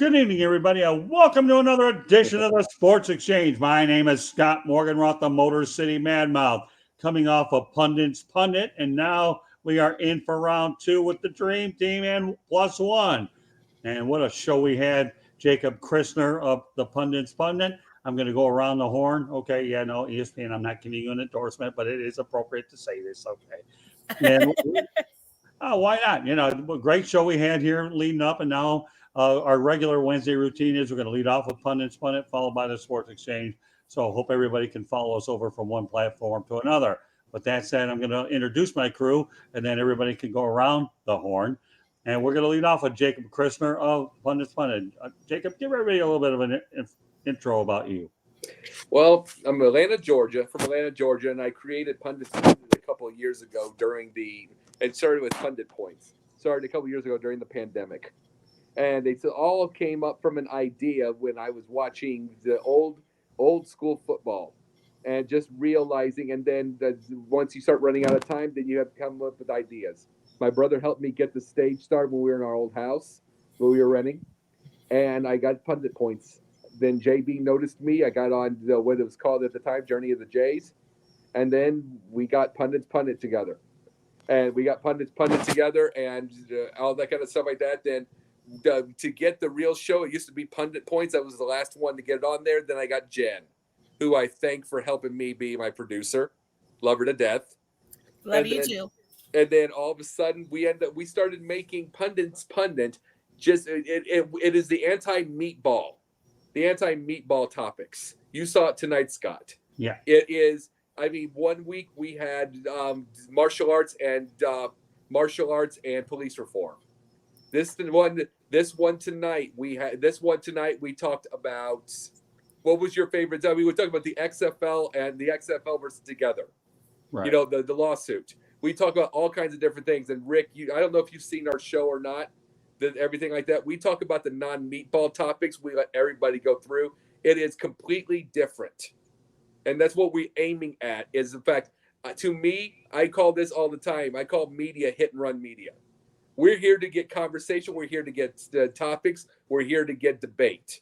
Good evening, everybody, and welcome to another edition of the Sports Exchange. My name is Scott Morganroth, the Motor City Madmouth, coming off of Pundit's Pundit, and now we are in for round two with the Dream Team and plus one. And what a show we had. Jacob Christner of the Pundit's Pundit. I'm going to go around the horn. Okay, yeah, no, ESPN, I'm not giving you an endorsement, but it is appropriate to say this, okay. And oh, why not? Great show we had here leading up, and now our regular Wednesday routine is we're going to lead off with Pundit's Pundit, followed by the Sports Exchange. So I hope everybody can follow us over from one platform to another. With that said, I'm going to introduce my crew, and then everybody can go around the horn. And we're going to lead off with Jacob Christner of Pundit's Pundit. Jacob, give everybody a little bit of an intro about you. Well, I'm from Atlanta, Georgia, and I created Pundit's Pundit a couple of years ago it started with Pundit Points. Started a couple of years ago during the pandemic. And it all came up from an idea when I was watching the old school football and just realizing, and then once you start running out of time, then you have to come up with ideas. My brother helped me get the stage started when we were in our old house where we were renting, and I got Pundit Points. Then JB noticed me. I got on what it was called at the time, Journey of the Jays, and then we got Pundit's Pundit together. And we got Pundit's Pundit together and all that kind of stuff like that. Then to get the real show, it used to be Pundit Points. I was the last one to get it on there. Then I got Jen, who I thank for helping me be my producer. Love her to death. Love you too. And then all of a sudden we started making Pundit's Pundit. Just it is the anti-meatball topics. You saw it tonight, Scott. Yeah. It is. I mean, 1 week we had martial arts and police reform. This one tonight we talked about. What was your favorite? I mean, we talked about the XFL and the XFL versus Together. Right. The lawsuit. We talk about all kinds of different things. And Rick, I don't know if you've seen our show or not. Everything like that. We talk about the non-meatball topics. We let everybody go through. It is completely different. And that's what we're aiming at is, in fact, to me, I call this all the time. I call media hit and run media. We're here to get conversation. We're here to get topics. We're here to get debate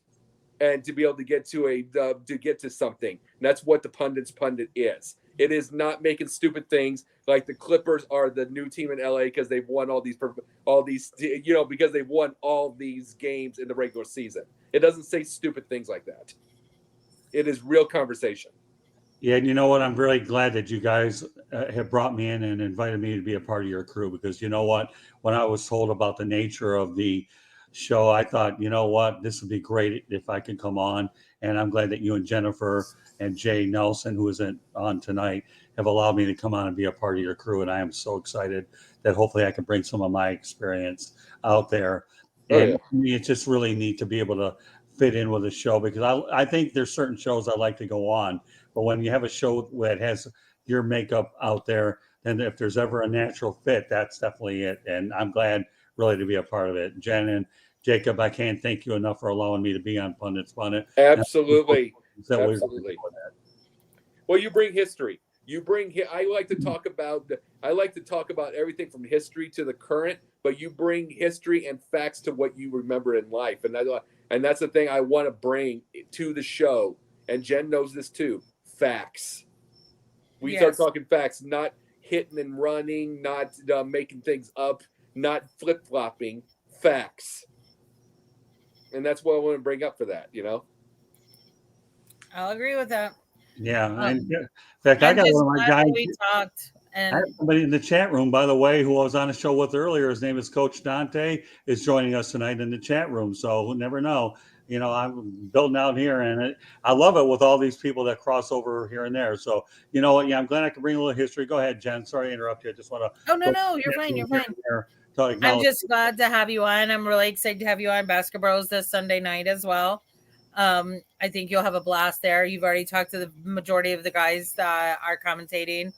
and to be able to get to something. And that's what the Pundit's Pundit is. It is not making stupid things like the Clippers are the new team in LA because they've won all these, because they've won all these games in the regular season. It doesn't say stupid things like that. It is real conversation. Yeah, and you know what? I'm really glad that you guys have brought me in and invited me to be a part of your crew because you know what? When I was told about the nature of the show, I thought, you know what? This would be great if I could come on. And I'm glad that you and Jennifer and Jay Nelson, who is on tonight, have allowed me to come on and be a part of your crew. And I am so excited that hopefully I can bring some of my experience out there. And to me, it's just really neat to be able to fit in with a show because I think there's certain shows I like to go on. But when you have a show that has your makeup out there, then if there's ever a natural fit, that's definitely it. And I'm glad really to be a part of it. Jen and Jacob, I can't thank you enough for allowing me to be on Pundit's Pundit. Absolutely. Absolutely. Well, you bring history. I like to talk about everything from history to the current, but you bring history and facts to what you remember in life. And that's the thing I want to bring to the show. And Jen knows this too. Facts. We start talking facts, not hitting and running, not making things up, not flip-flopping. Facts. And that's what I want to bring up for that, I'll agree with that. Yeah. In fact, I got one of my guys. I have somebody in the chat room, by the way, who I was on a show with earlier. His name is Coach Dante, is joining us tonight in the chat room. So we'll never know. I'm building out here, and I love it with all these people that cross over here and there. So, you know what? Yeah, I'm glad I can bring a little history. Go ahead, Jen. Sorry to interrupt you. I just want to. Oh, no. You're fine. You're fine. I'm just glad to have you on. I'm really excited to have you on Basketball Bros this Sunday night as well. I think you'll have a blast there. You've already talked to the majority of the guys that are commentating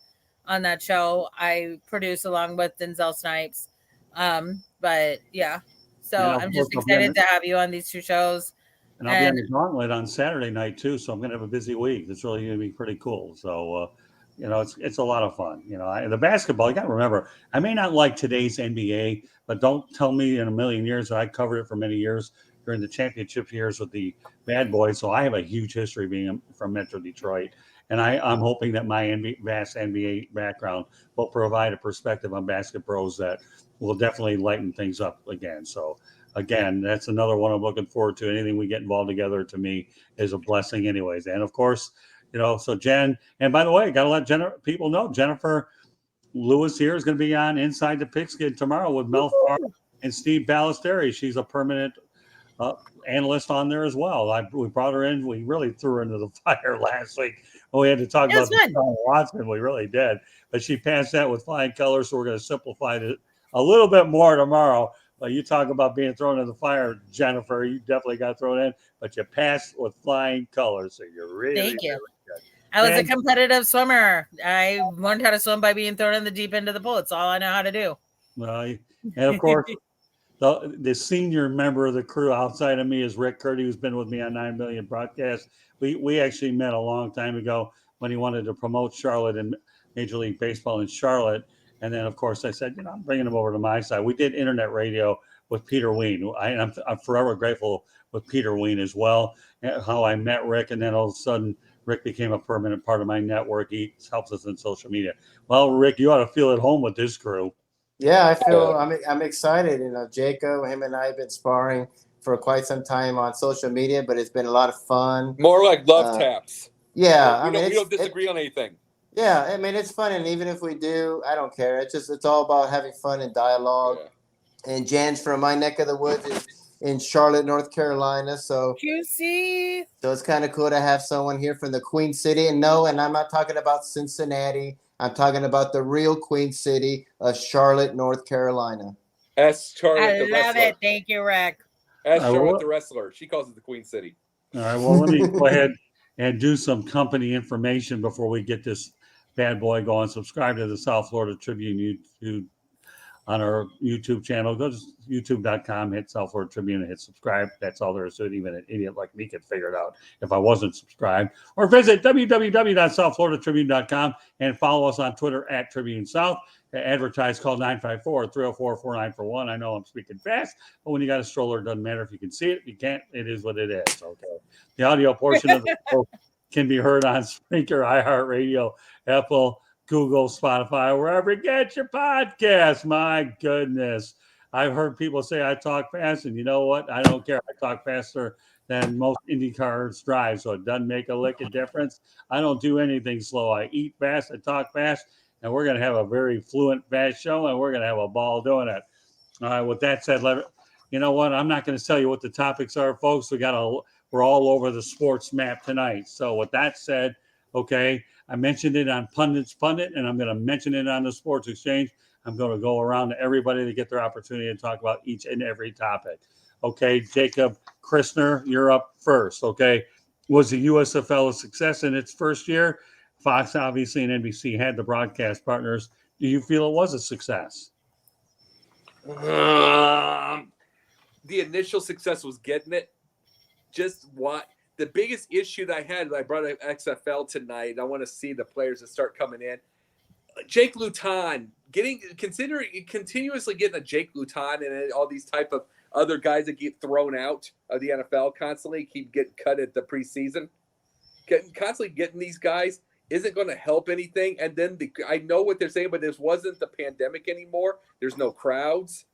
on that show. I produce along with Denzel Snipes. But yeah, so I'm just excited to have you on these two shows. And I'll be on the Gauntlet on Saturday night too, so I'm going to have a busy week. It's really going to be pretty cool. So, it's a lot of fun. The basketball, you got to remember, I may not like today's NBA, but don't tell me in a million years that I covered it for many years. during the championship years with the Bad Boys. So I have a huge history being from Metro Detroit. And I'm hoping that my vast NBA background will provide a perspective on Basket Bros that will definitely lighten things up again. So, again, that's another one I'm looking forward to. Anything we get involved together, to me, is a blessing anyways. And, of course, so Jen, and by the way, got to let people know, Jennifer Lewis here is going to be on Inside the Pigskin tomorrow with Mel Farr and Steve Ballesteri. She's a permanent analyst on there as well. We brought her in. We really threw her into the fire last week. We had to talk about Watson. We really did. But she passed that with flying colors, so we're going to simplify it a little bit more tomorrow. But you talk about being thrown in the fire, Jennifer. You definitely got thrown in, but you passed with flying colors. So you're really good. I was a competitive swimmer. I learned how to swim by being thrown in the deep end of the pool. It's all I know how to do. Well, and of course, the senior member of the crew outside of me is Rick Curdy, who's been with me on 9 Million broadcasts. We actually met a long time ago when he wanted to promote Charlotte and Major League Baseball in Charlotte. And then, of course, I said, I'm bringing him over to my side. We did internet radio with Peter Ween. I'm forever grateful with Peter Ween as well, how I met Rick. And then all of a sudden, Rick became a permanent part of my network. He helps us in social media. Well, Rick, you ought to feel at home with this crew. Yeah, I feel I'm excited. Jacob, him and I have been sparring for quite some time on social media, but it's been a lot of fun. More like love taps. Yeah, we don't disagree on anything. Yeah, I mean, it's fun, and even if we do, I don't care. It's all about having fun and dialogue. Yeah. And Jan's from my neck of the woods is in Charlotte, North Carolina. So juicy. So it's kind of cool to have someone here from the Queen City. And I'm not talking about Cincinnati. I'm talking about the real Queen City of Charlotte, North Carolina. Ask Charlotte the wrestler. I love it. Thank you, Rick. Ask Charlotte the wrestler. She calls it the Queen City. All right, well, let me go ahead and do some company information before we get this bad boy going. Subscribe to the South Florida Tribune YouTube on our YouTube channel. Go to youtube.com, hit South Florida Tribune, and hit subscribe. That's all there is to it. Even an idiot like me could figure it out if I wasn't subscribed. Or visit www.southfloridatribune.com and follow us on Twitter at Tribune South. Advertise, call 954-304-4941. I know I'm speaking fast, but when you got a stroller, it doesn't matter if you can see it. If you can't, it is what it is. Okay. The audio portion of the show can be heard on Spreaker, iHeartRadio, Apple, Google, Spotify, wherever you get your podcast. My goodness. I've heard people say I talk fast, and you know what? I don't care. I talk faster than most Indy cars drive, so it doesn't make a lick of difference. I don't do anything slow. I eat fast, I talk fast, and we're going to have a very fluent, fast show, and we're going to have a ball doing it. All right, with that said, you know what? I'm not going to tell you what the topics are, folks. We're all over the sports map tonight. So with that said, okay, I mentioned it on Pundit, and I'm going to mention it on the Sports Exchange. I'm going to go around to everybody to get their opportunity to talk about each and every topic. Okay, Jacob Christner, you're up first. Okay, was the USFL a success in its first year? Fox, obviously, and NBC had the broadcast partners. Do you feel it was a success? The initial success was getting it. Just what? The biggest issue that I had, I brought up XFL tonight. I want to see the players that start coming in. Jake Luton, continuously getting a Jake Luton and all these type of other guys that get thrown out of the NFL constantly, keep getting cut at the preseason. Constantly getting these guys isn't going to help anything. And then I know what they're saying, but this wasn't the pandemic anymore. There's no crowds.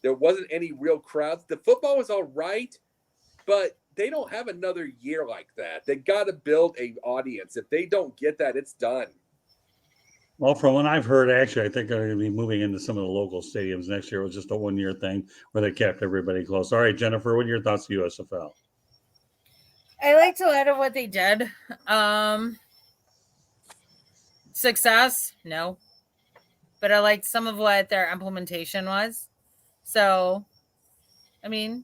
There wasn't any real crowds. The football was all right, but they don't have another year like that. They got to build an audience. If they don't get that, it's done. Well, from what I've heard, actually, I think they're going to be moving into some of the local stadiums next year. It was just a one-year thing where they kept everybody close. All right, Jennifer, what are your thoughts on USFL? I liked a lot of what they did. Success? No. But I liked some of what their implementation was. So, I mean,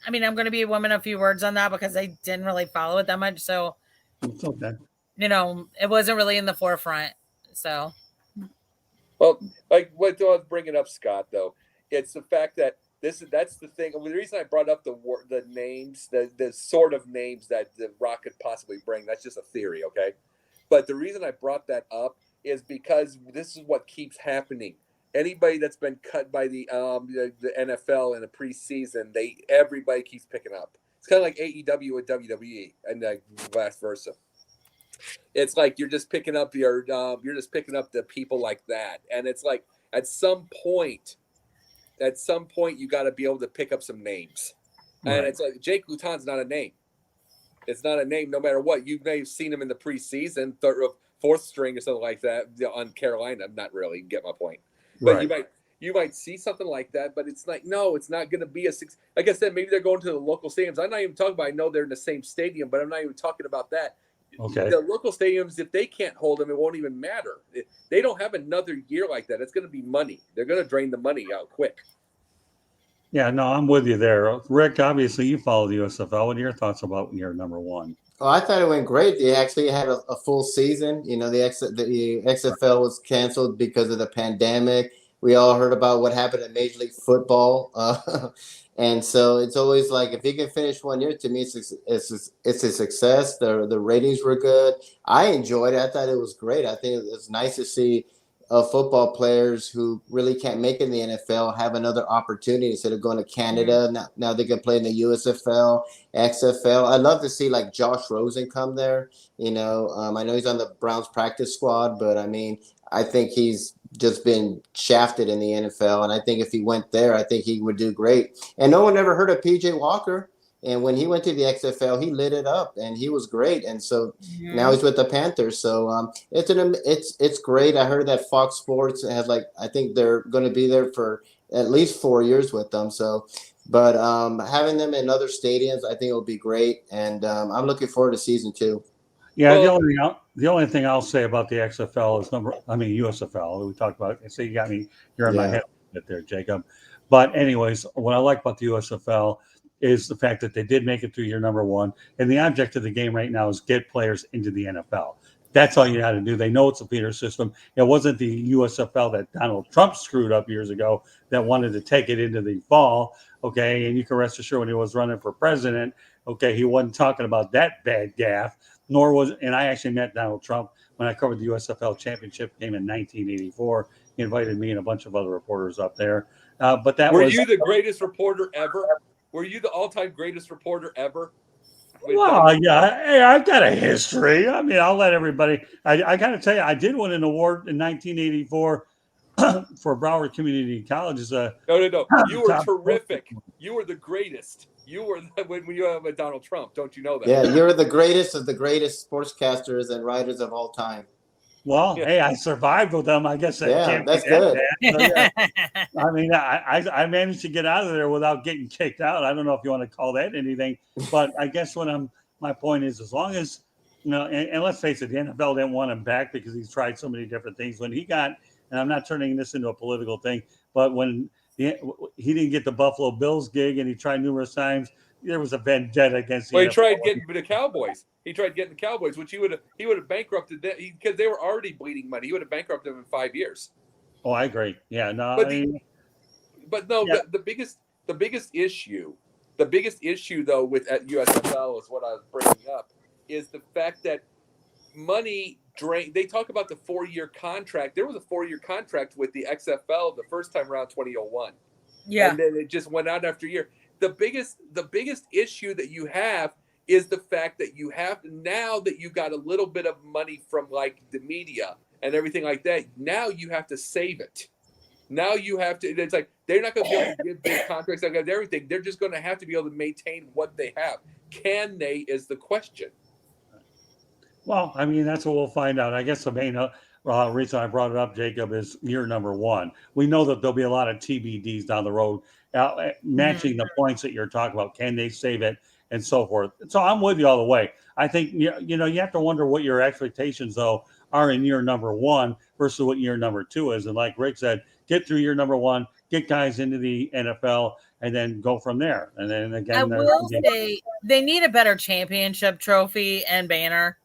I'm going to be a woman of few words on that because I didn't really follow it that much. So, it's okay. It wasn't really in the forefront. So, well, like what I was bringing up, Scott, though, it's the fact that that's the thing. The reason I brought up the names, the sort of names that the Rock could possibly bring, that's just a theory, okay? But the reason I brought that up is because this is what keeps happening. anybody that's been cut by the NFL in the preseason, everybody keeps picking up. It's kind of like AEW with WWE and vice versa. It's like you're just picking up the people like that, and it's like at some point you got to be able to pick up some names, and it's like Jake Luton's not a name. It's not a name, no matter what. You may have seen him in the preseason, fourth string or something like that on Carolina. Not really, get my point. But you might see something like that, but it's like, no, it's not going to be a six. Like I said, maybe they're going to the local stadiums. I'm not even talking about, I know they're in the same stadium, but I'm not even talking about that. Okay. The local stadiums, if they can't hold them, it won't even matter. They don't have another year like that. It's going to be money. They're going to drain the money out quick. Yeah, no, I'm with you there. Rick, obviously you follow the USFL. What are your thoughts about year number one? Oh, I thought it went great. They actually had a full season. You know, the XFL was canceled because of the pandemic. We all heard about what happened at Major League Football. And so it's always like, if you can finish 1 year, to me, it's a success. The ratings were good. I enjoyed it. I thought it was great. I think it was nice to see football players who really can't make it in the NFL have another opportunity instead of going to Canada. Now they can play in the USFL, XFL. I'd love to see like Josh Rosen come there. You know, I know he's on the Browns practice squad, but I mean, I think he's just been shafted in the NFL. And I think if he went there, I think he would do great. And no one ever heard of PJ Walker. And when he went to the XFL, he lit it up, and he was great. And so now he's with the Panthers. So it's great. I heard that Fox Sports has I think they're going to be there for at least 4 years with them. So, but having them in other stadiums, I think it'll be great. And I'm looking forward to season 2. Yeah, the only thing I'll say about the XFL is USFL. We talked about. So you got me. You're in my head a bit there, Jacob. But anyways, what I like about the USFL is the fact that they did make it through year number one. And the object of the game right now is get players into the NFL. That's all you got to do. They know it's a feeder system. It wasn't the USFL that Donald Trump screwed up years ago that wanted to take it into the fall. Okay. And you can rest assured when he was running for president, okay, he wasn't talking about that bad gaffe, and I actually met Donald Trump when I covered the USFL championship game in 1984. He invited me and a bunch of other reporters up there. Were you the greatest reporter ever? Were you the all-time greatest reporter ever? Well, yeah. Hey, I've got a history. I mean, I'll let everybody. I got to tell you, I did win an award in 1984 for Broward Community College. No. You were terrific. You were the greatest. You were when you were with Donald Trump. Don't you know that? Yeah, you're the greatest of the greatest sportscasters and writers of all time. Well, hey, I survived with them. I guess that's good. So, yeah. I mean, I managed to get out of there without getting kicked out. I don't know if you want to call that anything, but I guess my point is, as long as and let's face it, the NFL didn't want him back because he's tried so many different things. When he got, and I'm not turning this into a political thing, but when he didn't get the Buffalo Bills gig and he tried numerous times, there was a vendetta against. Well, he tried getting the Cowboys. He tried getting the Cowboys, which he would have bankrupted them because they were already bleeding money. He would have bankrupted them in 5 years. Oh, I agree. Yeah, no, the biggest issue though with at USFL is what I was bringing up is the fact that money drain. They talk about the 4-year contract. There was a 4-year contract with the XFL the first time around 2001. Yeah, and then it just went out after a year. The biggest issue that you have is the fact that you have now that you got a little bit of money from like the media and everything like that. Now you have to save it. Now you have to. It's like they're not going to be able to give big contracts. They're going to everything. They're just going to have to be able to maintain what they have. Can they? Is the question. Well, I mean, that's what we'll find out. I guess the main reason I brought it up, Jacob, is year number one. We know that there'll be a lot of TBDs down the road, matching the points that you're talking about. Can they save it and so forth? So I'm with you all the way. I think, you have to wonder what your expectations, though, are in year number one versus what year number two is. And like Rick said, get through year number one, get guys into the NFL, and then go from there. And then again, I will say they need a better championship trophy and banner.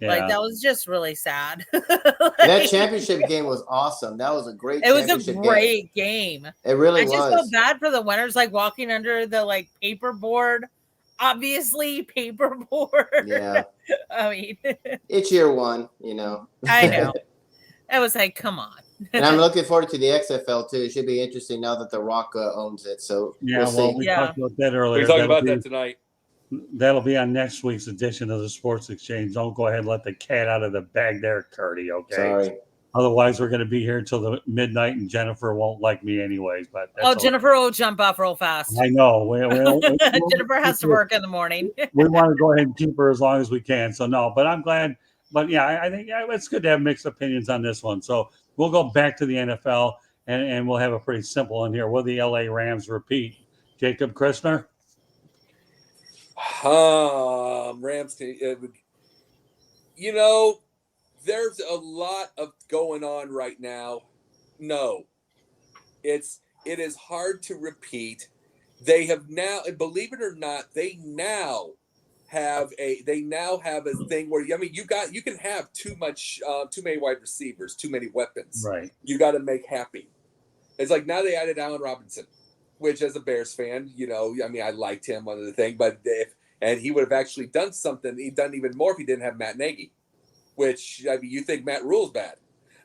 Yeah. Like that was just really sad. That championship game was awesome. That was a great. It was a great game. It really was. I just felt bad for the winners, like walking under the paper board. Obviously, paperboard. Yeah. I mean, it's year one. I know. I was like, come on. And I'm looking forward to the XFL too. It should be interesting now that The Rock owns it. So Yeah, we'll see. we talked about that earlier. We're talking about that tonight. That'll be on next week's edition of the Sports Exchange. Don't go ahead and let the cat out of the bag there, Curdy, okay? Sorry. Otherwise, we're going to be here until the midnight, and Jennifer won't like me anyways. But Jennifer will jump off real fast. I know. Jennifer has to work in the morning. We want to go ahead and keep her as long as we can. So, no, but I'm glad. But, yeah, I think it's good to have mixed opinions on this one. So we'll go back to the NFL, and we'll have a pretty simple one here. Will the LA Rams repeat? Jacob Christner? Rams, there's a lot of going on right now. No, it is hard to repeat. They have now, believe it or not, they now have a thing where you can have too many wide receivers, too many weapons. Right. You got to make happy. It's like now they added Allen Robinson, which as a Bears fan, I liked him on the thing, but and he would have actually done something. He'd done even more if he didn't have Matt Nagy, which you think Matt Rule's bad.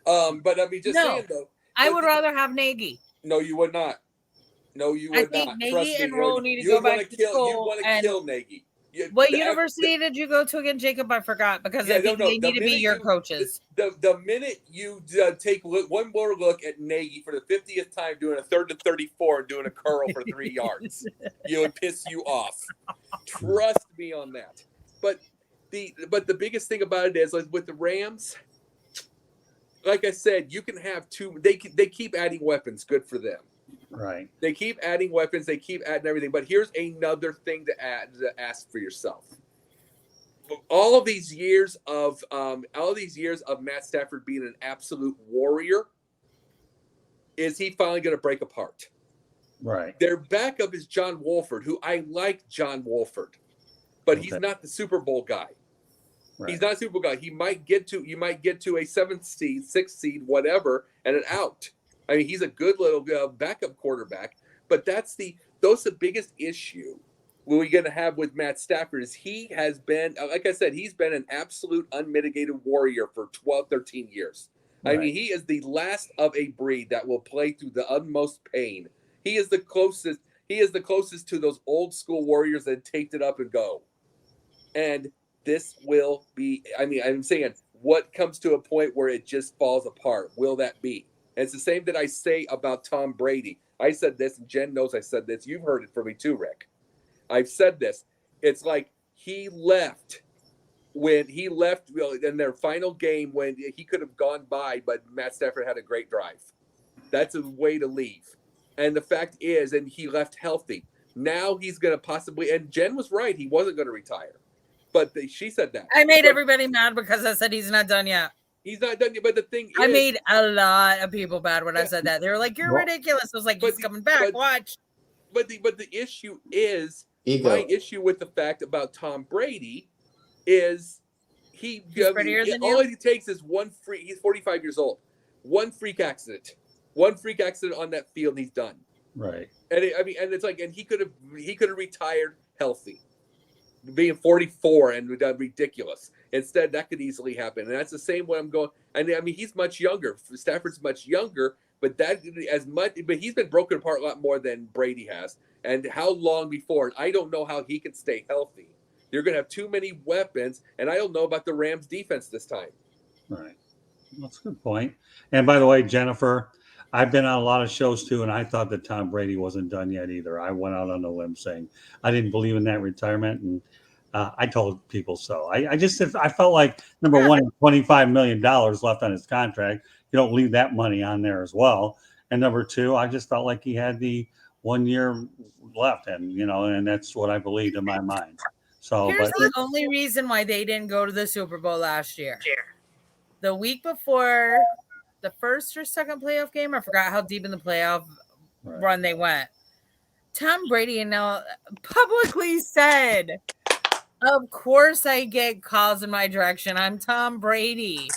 But saying though, I would rather have Nagy. No, you would not. No, you would not. I think Nagy and Rule need to go back to school. You want to kill Nagy. What university did you go to again, Jacob? I forgot because I think they need to be your coaches. The minute you take one more look at Nagy for the 50th time doing a 3rd and 34 and doing a curl for 3 yards, it would piss you off. Trust me on that. But the biggest thing about it is like with the Rams, like I said, you can have two. They keep adding weapons. Good for them. Right. They keep adding weapons. They keep adding everything. But here's another thing to ask for yourself. All of these years of Matt Stafford being an absolute warrior, is he finally going to break apart? Right. Their backup is John Wolford, who I like John Wolford, but he's not the Super Bowl guy. Right. He's not a Super Bowl guy. You might get to a 7th seed, 6th seed, whatever, and an out. I mean, he's a good little backup quarterback, but that's the biggest issue we're going to have with Matt Stafford is he has been, like I said, he's been an absolute unmitigated warrior for 12, 13 years. Right. I mean, he is the last of a breed that will play through the utmost pain. He is the closest to those old school warriors that taped it up and go. And this will be, I'm saying, what comes to a point where it just falls apart? Will that be? And it's the same that I say about Tom Brady. I said this, and Jen knows I said this. You've heard it from me too, Rick. I've said this. It's like he left in their final game when he could have gone by, but Matt Stafford had a great drive. That's a way to leave. And the fact is, and he left healthy. Now he's going to possibly, and Jen was right, he wasn't going to retire. But she said that. I made everybody mad because I said he's not done yet. He's not done yet, but the thing is, I made a lot of people mad when I said that. They were like, "You're ridiculous." I was like, "He's coming back. Watch." But the issue is Ego. My issue with the fact about Tom Brady is he's prettier than all you? he takes is he's 45 years old. One freak accident on that field, and he's done. Right. And it's like, and he could have retired healthy, being 44 and ridiculous. Instead, that could easily happen, and that's the same way I'm going. And he's much younger. Stafford's much younger, but he's been broken apart a lot more than Brady has. And how long before? And I don't know how he can stay healthy. You're going to have too many weapons, and I don't know about the Rams' defense this time. Right. That's a good point. And by the way, Jennifer, I've been on a lot of shows too, and I thought that Tom Brady wasn't done yet either. I went out on a limb saying I didn't believe in that retirement, and I told people so. I felt like, number one, $25 million left on his contract. You don't leave that money on there as well. And number two, I just felt like he had the 1 year left, and that's what I believed in my mind. So here's the only reason why they didn't go to the Super Bowl last year. The week before the first or second playoff game, I forgot how deep in the playoff run they went. Tom Brady now publicly said, "Of course I get calls in my direction. I'm Tom Brady.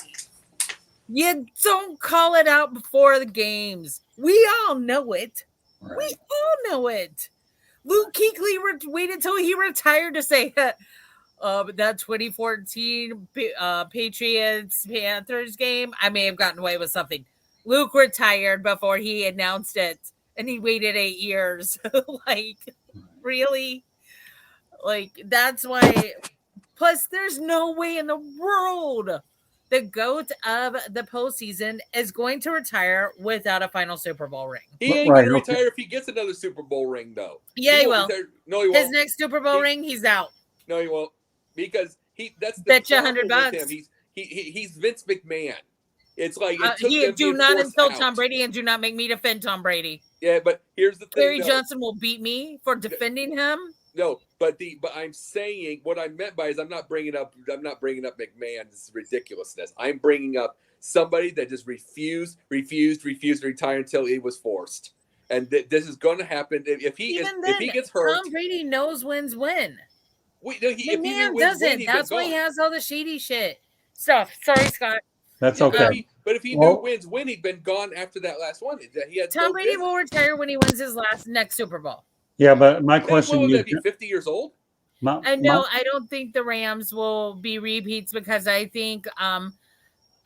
You don't call it out before the games. We all know it. Right. We all know it." Luke Kuechly waited till he retired to say that. But that 2014 Patriots-Panthers game, I may have gotten away with something. Luke retired before he announced it, and he waited 8 years. Like, really? Like, that's why. Plus, there's no way in the world the GOAT of the postseason is going to retire without a final Super Bowl ring. He ain't going to retire if he gets another Super Bowl ring, though. Yeah, he will. Retire. No, he won't. His next Super Bowl ring, he's out. No, he won't, because that's the Bet you problem $100. with him. He's Vince McMahon. It's like do not insult Tom Brady, and do not make me defend Tom Brady. Yeah, but here's the thing. Terry Johnson will beat me for defending him. No, but I'm saying what I meant by is I'm not bringing up McMahon's ridiculousness. I'm bringing up somebody that just refused to retire until he was forced, and this is going to happen if he gets hurt. Tom Brady knows wins win. McMahon doesn't. That's why he has all the shady shit stuff. Sorry, Scott. That's okay. But if he knew wins win, he'd been gone after that last one. Tom Brady will retire when he wins his next Super Bowl. Yeah, but my question is, will that be 50 years old? No, I don't think the Rams will be repeats, because I think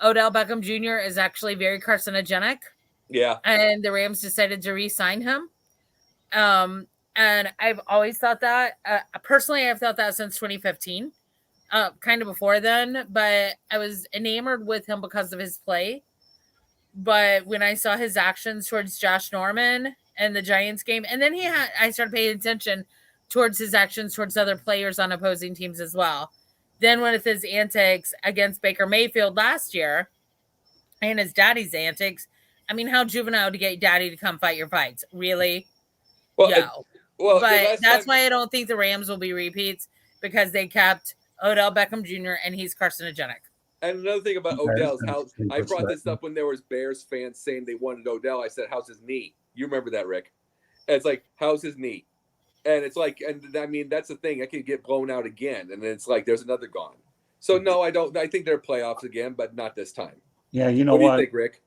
Odell Beckham Jr. is actually very carcinogenic. Yeah. And the Rams decided to re-sign him. And I've always thought that. Personally, I've thought that since 2015. Kind of before then, but I was enamored with him because of his play. But when I saw his actions towards Josh Norman and the Giants game, and then I started paying attention towards his actions towards other players on opposing teams as well. Then with his antics against Baker Mayfield last year and his daddy's antics, I mean, how juvenile to get daddy to come fight your fights? Really? Well, but that's why I don't think the Rams will be repeats, because they kept Odell Beckham Jr. and he's carcinogenic. And another thing about Odell is how I brought this up when there was Bears fans saying they wanted Odell. I said, "How's his knee?" You remember that, Rick? And it's like, "How's his knee?" And it's like, and I mean, that's the thing. I could get blown out again, and then it's like there's another gone. So no, I don't. I think they're playoffs again, but not this time. Yeah, you know what? What do you think, Rick?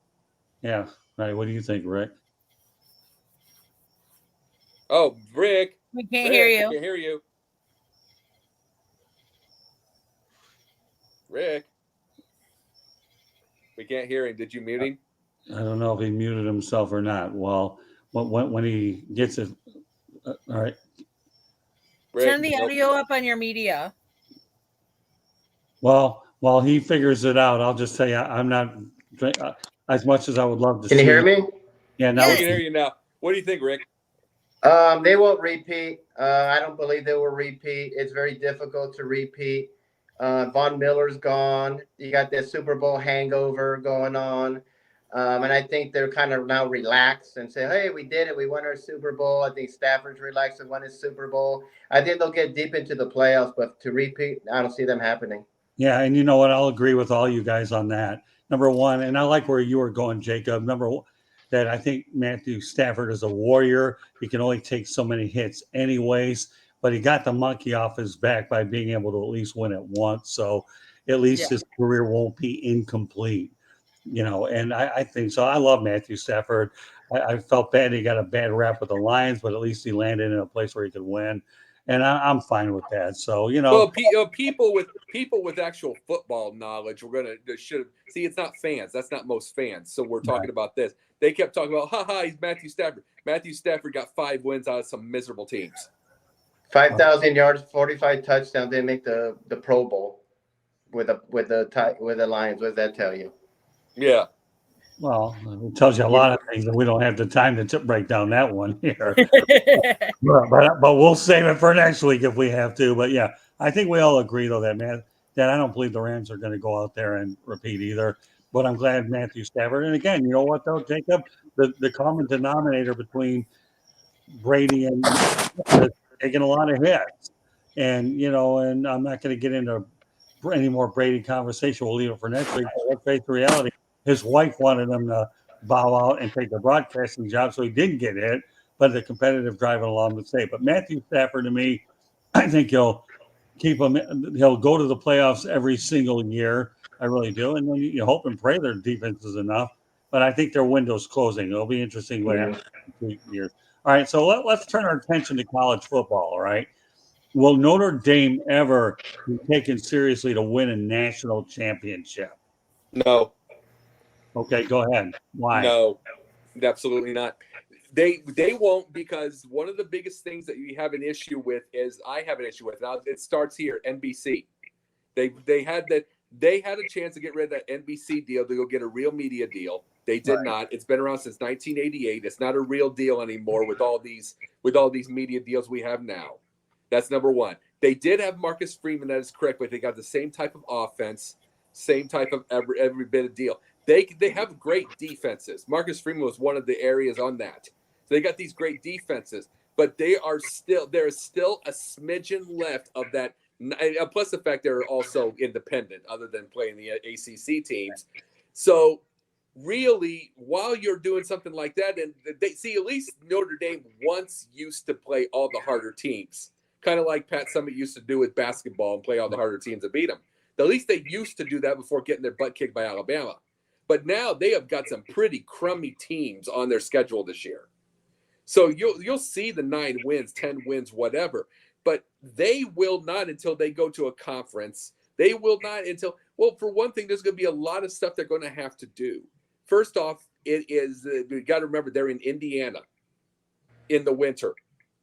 Yeah, right. What do you think, Rick? Oh, Rick. We can't hear you. I can't hear you. Rick. We can't hear him. Did you mute him? I don't know if he muted himself or not. Well, when he gets it, all right. Rick, turn the audio up on your media. Well, while he figures it out, I'll just say I'm not as much as I would love to. Can you hear me? Yeah, now we can hear you now. What do you think, Rick? They won't repeat. I don't believe they will repeat. It's very difficult to repeat. Von Miller's gone. You got that Super Bowl hangover going on. And I think they're kind of now relaxed and say, hey, we did it. We won our Super Bowl. I think Stafford's relaxed and won his Super Bowl. I think they'll get deep into the playoffs, but to repeat, I don't see them happening. Yeah, and you know what? I'll agree with all you guys on that. Number one, and I like where you were going, Jacob. Number one, that I think Matthew Stafford is a warrior. He can only take so many hits anyways, but he got the monkey off his back by being able to at least win it once. So at least his career won't be incomplete, you know, and I think so. I love Matthew Stafford. I felt bad he got a bad rap with the Lions, but at least he landed in a place where he could win. And I'm fine with that. So, you know, well, people with actual football knowledge, should see. It's not fans. That's not most fans. So we're talking about this. They kept talking about, he's Matthew Stafford. Matthew Stafford got 5 wins out of some miserable teams. 5,000 yards, 45 touchdowns. They make the Pro Bowl with the Lions. What does that tell you? Yeah. Well, it tells you a lot of things, and we don't have the time to break down that one here. but we'll save it for next week if we have to. But yeah, I think we all agree though that I don't believe the Rams are going to go out there and repeat either. But I'm glad Matthew Stafford. And again, you know what though, Jacob, the common denominator between Brady and taking a lot of hits, and you know, and I'm not going to get into any more Brady conversation. We'll leave it for next week. But let's face the reality. His wife wanted him to bow out and take the broadcasting job, so he didn't get hit, but the competitive driving along would stay. But Matthew Stafford, to me, I think he'll keep him. He'll go to the playoffs every single year. I really do. And then you hope and pray their defense is enough. But I think their window's closing. It'll be interesting what happens in 2 years. All right, so let's turn our attention to college football, all right? Will Notre Dame ever be taken seriously to win a national championship? No. Okay, go ahead. Why? No, absolutely not. They won't, because one of the biggest things that you have an issue with is I have an issue with. Now it starts here. NBC. They had a chance to get rid of that NBC deal to go get a real media deal. They did not. It's been around since 1988. It's not a real deal anymore with all these media deals we have now. That's number one. They did have Marcus Freeman. That is correct, but they got the same type of offense, same type of every bit of deal. They have great defenses. Marcus Freeman was one of the areas on that. So they got these great defenses, but there is still a smidgen left of that. Plus the fact they're also independent, other than playing the ACC teams. So really, while you're doing something like that, and they see, at least Notre Dame once used to play all the harder teams, kind of like Pat Summitt used to do with basketball and play all the harder teams and beat them. At least they used to do that before getting their butt kicked by Alabama. But now they have got some pretty crummy teams on their schedule this year. So you'll see the 9 wins, 10 wins, whatever. But they will not until they go to a conference. They will not until, well, for one thing, there's going to be a lot of stuff they're going to have to do. First off, it is, you got to remember, they're in Indiana in the winter,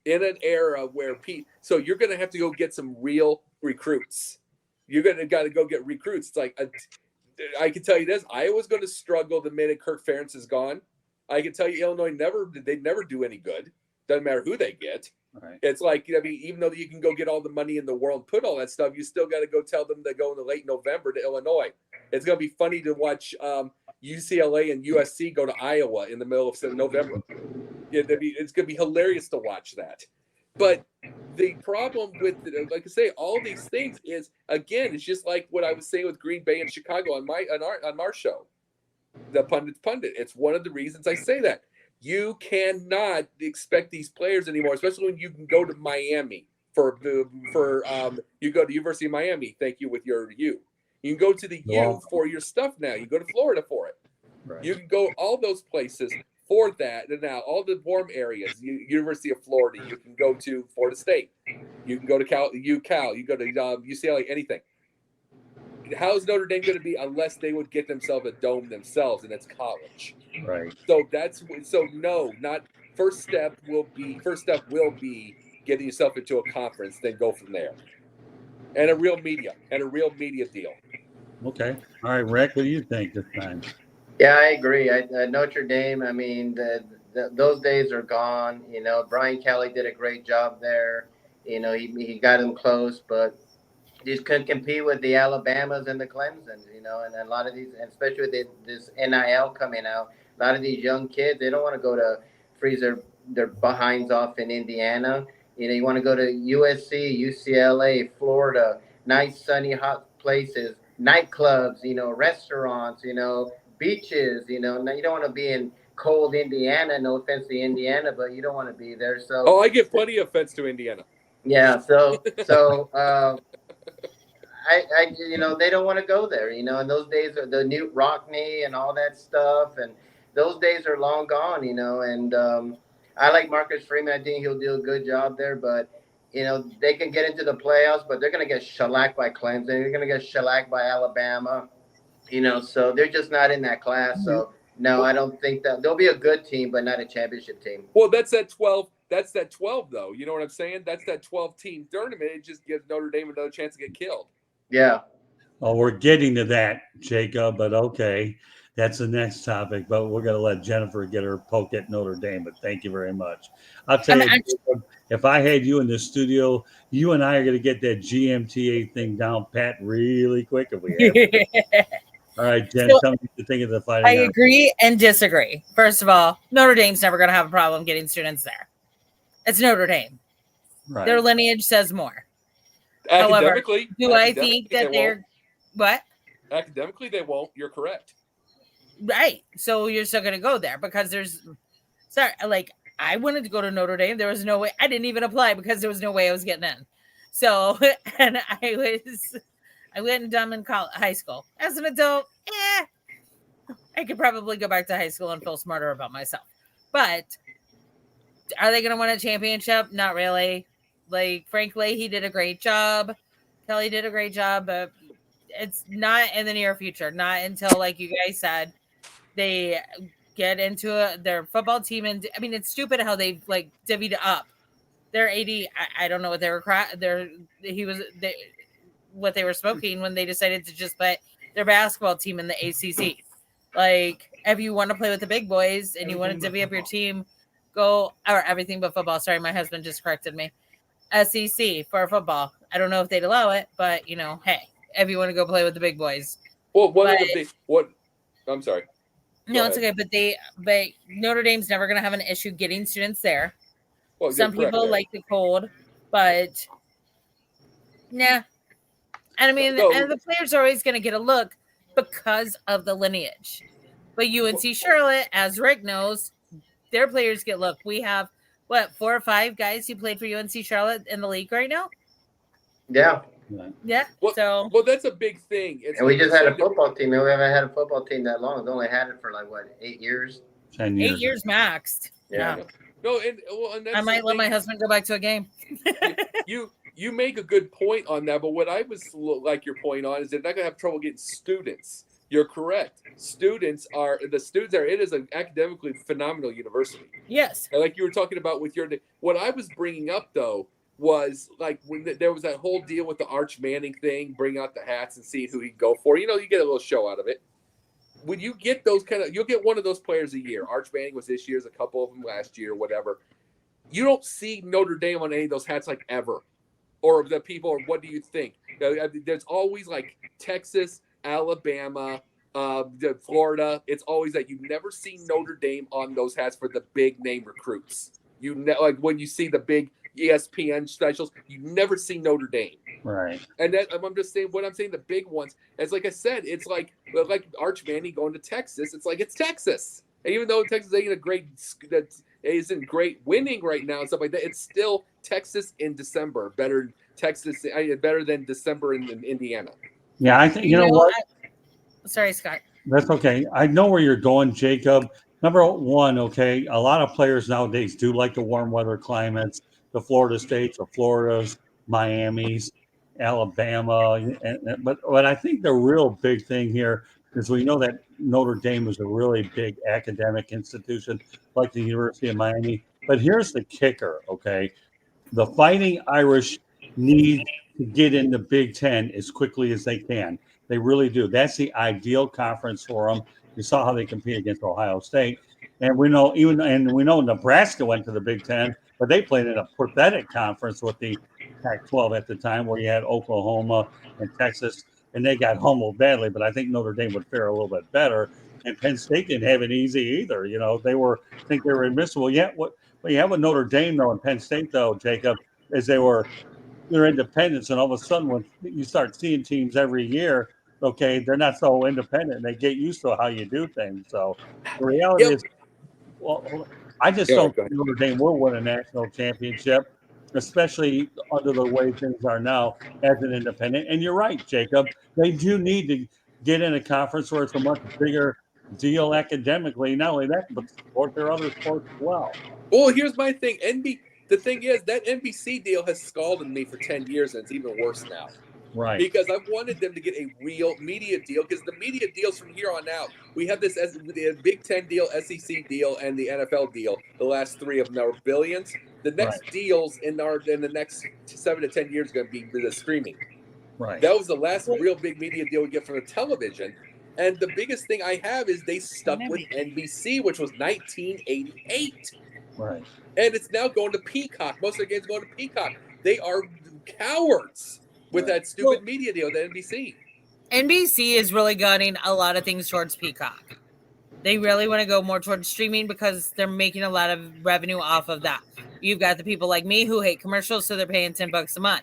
in an era where so you're going to have to go get some real recruits. You're going to got to go get recruits. It's like, I can tell you this, Iowa's going to struggle the minute Kirk Ferentz is gone. I can tell you Illinois they never do any good. Doesn't matter who they get. Right. It's like, I mean, even though you can go get all the money in the world, put all that stuff, you still got to go tell them to go in the late November to Illinois. It's going to be funny to watch UCLA and USC go to Iowa in the middle of November. It's going to be hilarious to watch that. But the problem with, like I say, all these things is, again, it's just like what I was saying with Green Bay and Chicago on our show, the Pundit's Pundit. It's one of the reasons I say that. You cannot expect these players anymore, especially when you can go to Miami you go to University of Miami. Thank you with your U. You can go to the U for your stuff now. You go to Florida for it. Right. You can go all those places for that. And now all the warm areas, University of Florida, you can go to Florida State. You can go to UCal. You go to UCLA, anything. How's Notre Dame going to be unless they would get themselves a dome themselves, and it's college. Right. So no, not first step will be getting yourself into a conference, then go from there. And a real media deal. Okay. All right, Rick, what do you think this time? Yeah, I agree. Notre Dame, I mean, those days are gone. You know, Brian Kelly did a great job there. You know, he got them close, but just couldn't compete with the Alabamas and the Clemsons, you know, and a lot of these, and especially with this NIL coming out, a lot of these young kids, they don't want to go to freeze their behinds off in Indiana. You know, you want to go to USC, UCLA, Florida, nice, sunny, hot places, nightclubs, you know, restaurants, you know, beaches, you know. Now, you don't want to be in cold Indiana. No offense to Indiana, but you don't want to be there. So, I give plenty of offense to Indiana. Yeah, so I you know, they don't want to go there, you know, and those days are the Newt Rockne and all that stuff, and those days are long gone, you know, and I like Marcus Freeman. I think he'll do a good job there, but, you know, they can get into the playoffs, but they're going to get shellacked by Clemson. They're going to get shellacked by Alabama, you know, so they're just not in that class. So, no, I don't think that they'll be a good team, but not a championship team. Well, that's that 12. That's that 12, though. You know what I'm saying? That's that 12-team tournament. It just gives Notre Dame another chance to get killed. Yeah. Well, we're getting to that, Jacob, but okay. That's the next topic, but we're going to let Jennifer get her poke at Notre Dame, but thank you very much. I'll tell you, Jacob, if I had you in the studio, you and I are going to get that GMTA thing down pat really quick if we have to. All right, Jen, tell me what you think of the Fighting Irish. I agree and disagree. First of all, Notre Dame's never going to have a problem getting students there. It's Notre Dame. Right. Their lineage says more. However, I think that they're what? Academically, they won't. You're correct. Right. So you're still going to go there because I wanted to go to Notre Dame. There was no way. I didn't even apply because there was no way I was getting in. So, and I went dumb in high school. As an adult, I could probably go back to high school and feel smarter about myself. But are they going to win a championship? Not really. Like, frankly, he did a great job. Kelly did a great job, but it's not in the near future. Not until, like you guys said, they get into their football team, and I mean, it's stupid how they've like divvied up their 80. I don't know what they were what they were smoking when they decided to just put their basketball team in the ACC. Like, if you want to play with the big boys and you want to divvy up your team, go or everything but football. Sorry, my husband just corrected me. SEC for football. I don't know if they'd allow it, but hey, if you want to go play with the big boys. Well, I'm sorry. No, it's okay. But Notre Dame's never going to have an issue getting students there. Well, some people like the cold, but nah. And I mean, and the players are always going to get a look because of the lineage. But UNC Charlotte, as Rick knows, their players get look. We have 4 or 5 guys who played for UNC Charlotte in the league right now. Yeah. Yeah. Well, that's a big thing. And we just had a football team. We haven't had a football team that long. We've only had it for 8 years? 10 years. 8 years maxed. Yeah. No, and that's I might let my husband go back to a game. You make a good point on that, but what I was like your point on is they're not going to have trouble getting students. You're correct. It is an academically phenomenal university. Yes. And like you were talking about with what I was bringing up though was like when there was that whole deal with the Arch Manning thing, bring out the hats and see who he'd go for. You get a little show out of it. When you get you'll get one of those players a year. Arch Manning was this year's, a couple of them last year, whatever. You don't see Notre Dame on any of those hats like ever. Or the people, or what do you think? There's always like Texas, Alabama, Florida. It's always that you never see Notre Dame on those hats for the big name recruits. Like when you see the big ESPN specials, you never see Notre Dame. Right. And I'm just saying what I'm saying. The big ones, as like I said, it's like Arch Manning going to Texas. It's like it's Texas, and even though Texas isn't great winning right now and stuff like that, it's still Texas in December. Better than December in Indiana. Yeah, I think you know what. Sorry, Scott. That's okay. I know where you're going, Jacob. Number one, okay, a lot of players nowadays do like the warm weather climates, the Florida States, the Floridas, Miamis, Alabama. But I think the real big thing here is we know that Notre Dame is a really big academic institution like the University of Miami. But here's the kicker, okay? The Fighting Irish need to get in the Big Ten as quickly as they can. They really do. That's the ideal conference for them. You saw how they compete against Ohio State. And we know Nebraska went to the Big Ten, but they played in a pathetic conference with the Pac-12 at the time where you had Oklahoma and Texas, and they got humbled badly. But I think Notre Dame would fare a little bit better. And Penn State didn't have it easy either. They were invincible. Yet what you have with Notre Dame, though, and Penn State, though, Jacob, is they're independents, and all of a sudden when you start seeing teams every year, okay, they're not so independent. They get used to how you do things. So the reality is, I just don't think Notre Dame will win a national championship, especially under the way things are now as an independent. And you're right, Jacob. They do need to get in a conference where it's a much bigger deal academically. Not only that, but support their other sports as well. Well, here's my thing. The thing is, that NBC deal has scalded me for 10 years, and it's even worse now. Right. Because I wanted them to get a real media deal, because the media deals from here on out, we have this as the Big Ten deal, SEC deal, and the NFL deal. The last 3 of them are billions. The next deals in the next 7 to 10 years are going to be the streaming. Right. That was the last real big media deal we get from the television. And the biggest thing I have is they stuck with NBC, which was 1988. Right. And it's now going to Peacock. Most of the games go to Peacock. They are cowards with that stupid media deal with NBC. NBC is really gunning a lot of things towards Peacock. They really want to go more towards streaming because they're making a lot of revenue off of that. You've got the people like me who hate commercials, so they're paying $10 a month.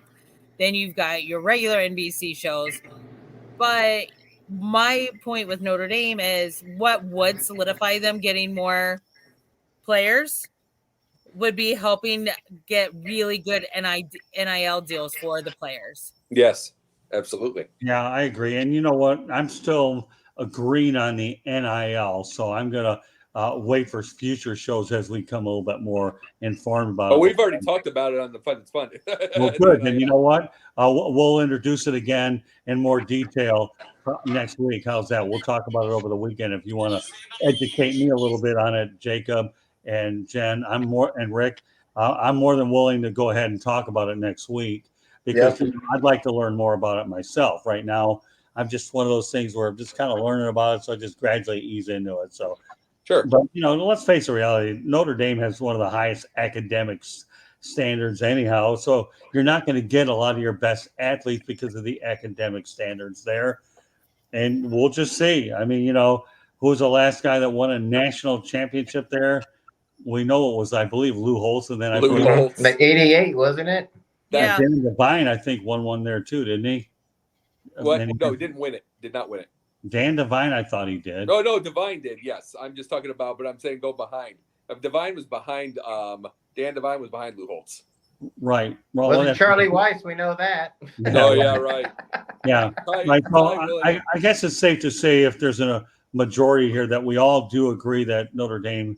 Then you've got your regular NBC shows. But my point with Notre Dame is what would solidify them getting more players would be helping get really good NIL deals for the players. Yes, absolutely. Yeah, I agree. And you know what? I'm still agreeing on the NIL, so I'm going to wait for future shows as we come a little bit more informed about it. Oh, we've already talked about it on the Fun It's Fun. Well, good. And you know what? We'll introduce it again in more detail next week. How's that? We'll talk about it over the weekend if you want to educate me a little bit on it, Jacob and Jen. And Rick. I'm more than willing to go ahead and talk about it next week because I'd like to learn more about it myself. Right now, I'm just one of those things where I'm just kind of learning about it, so I just gradually ease into it. So, sure. But let's face the reality. Notre Dame has one of the highest academics standards anyhow, so you're not going to get a lot of your best athletes because of the academic standards there. And we'll just see. I mean, who was the last guy that won a national championship there? We know it was, I believe, Lou Holtz, and then I believe Holtz. The 88, wasn't it? Yeah. Dan Devine, I think, won one there too, didn't he? What? No, he didn't win it. Did not win it. Dan Devine, I thought he did. Oh, no, Devine did. Yes, I'm just talking about, but I'm saying go behind. Devine was behind. Dan Devine was behind Lou Holtz. Right. Well, wasn't Charlie Weiss? We know that. Yeah, right. Yeah. Right. So I guess it's safe to say if there's a majority here that we all do agree that Notre Dame,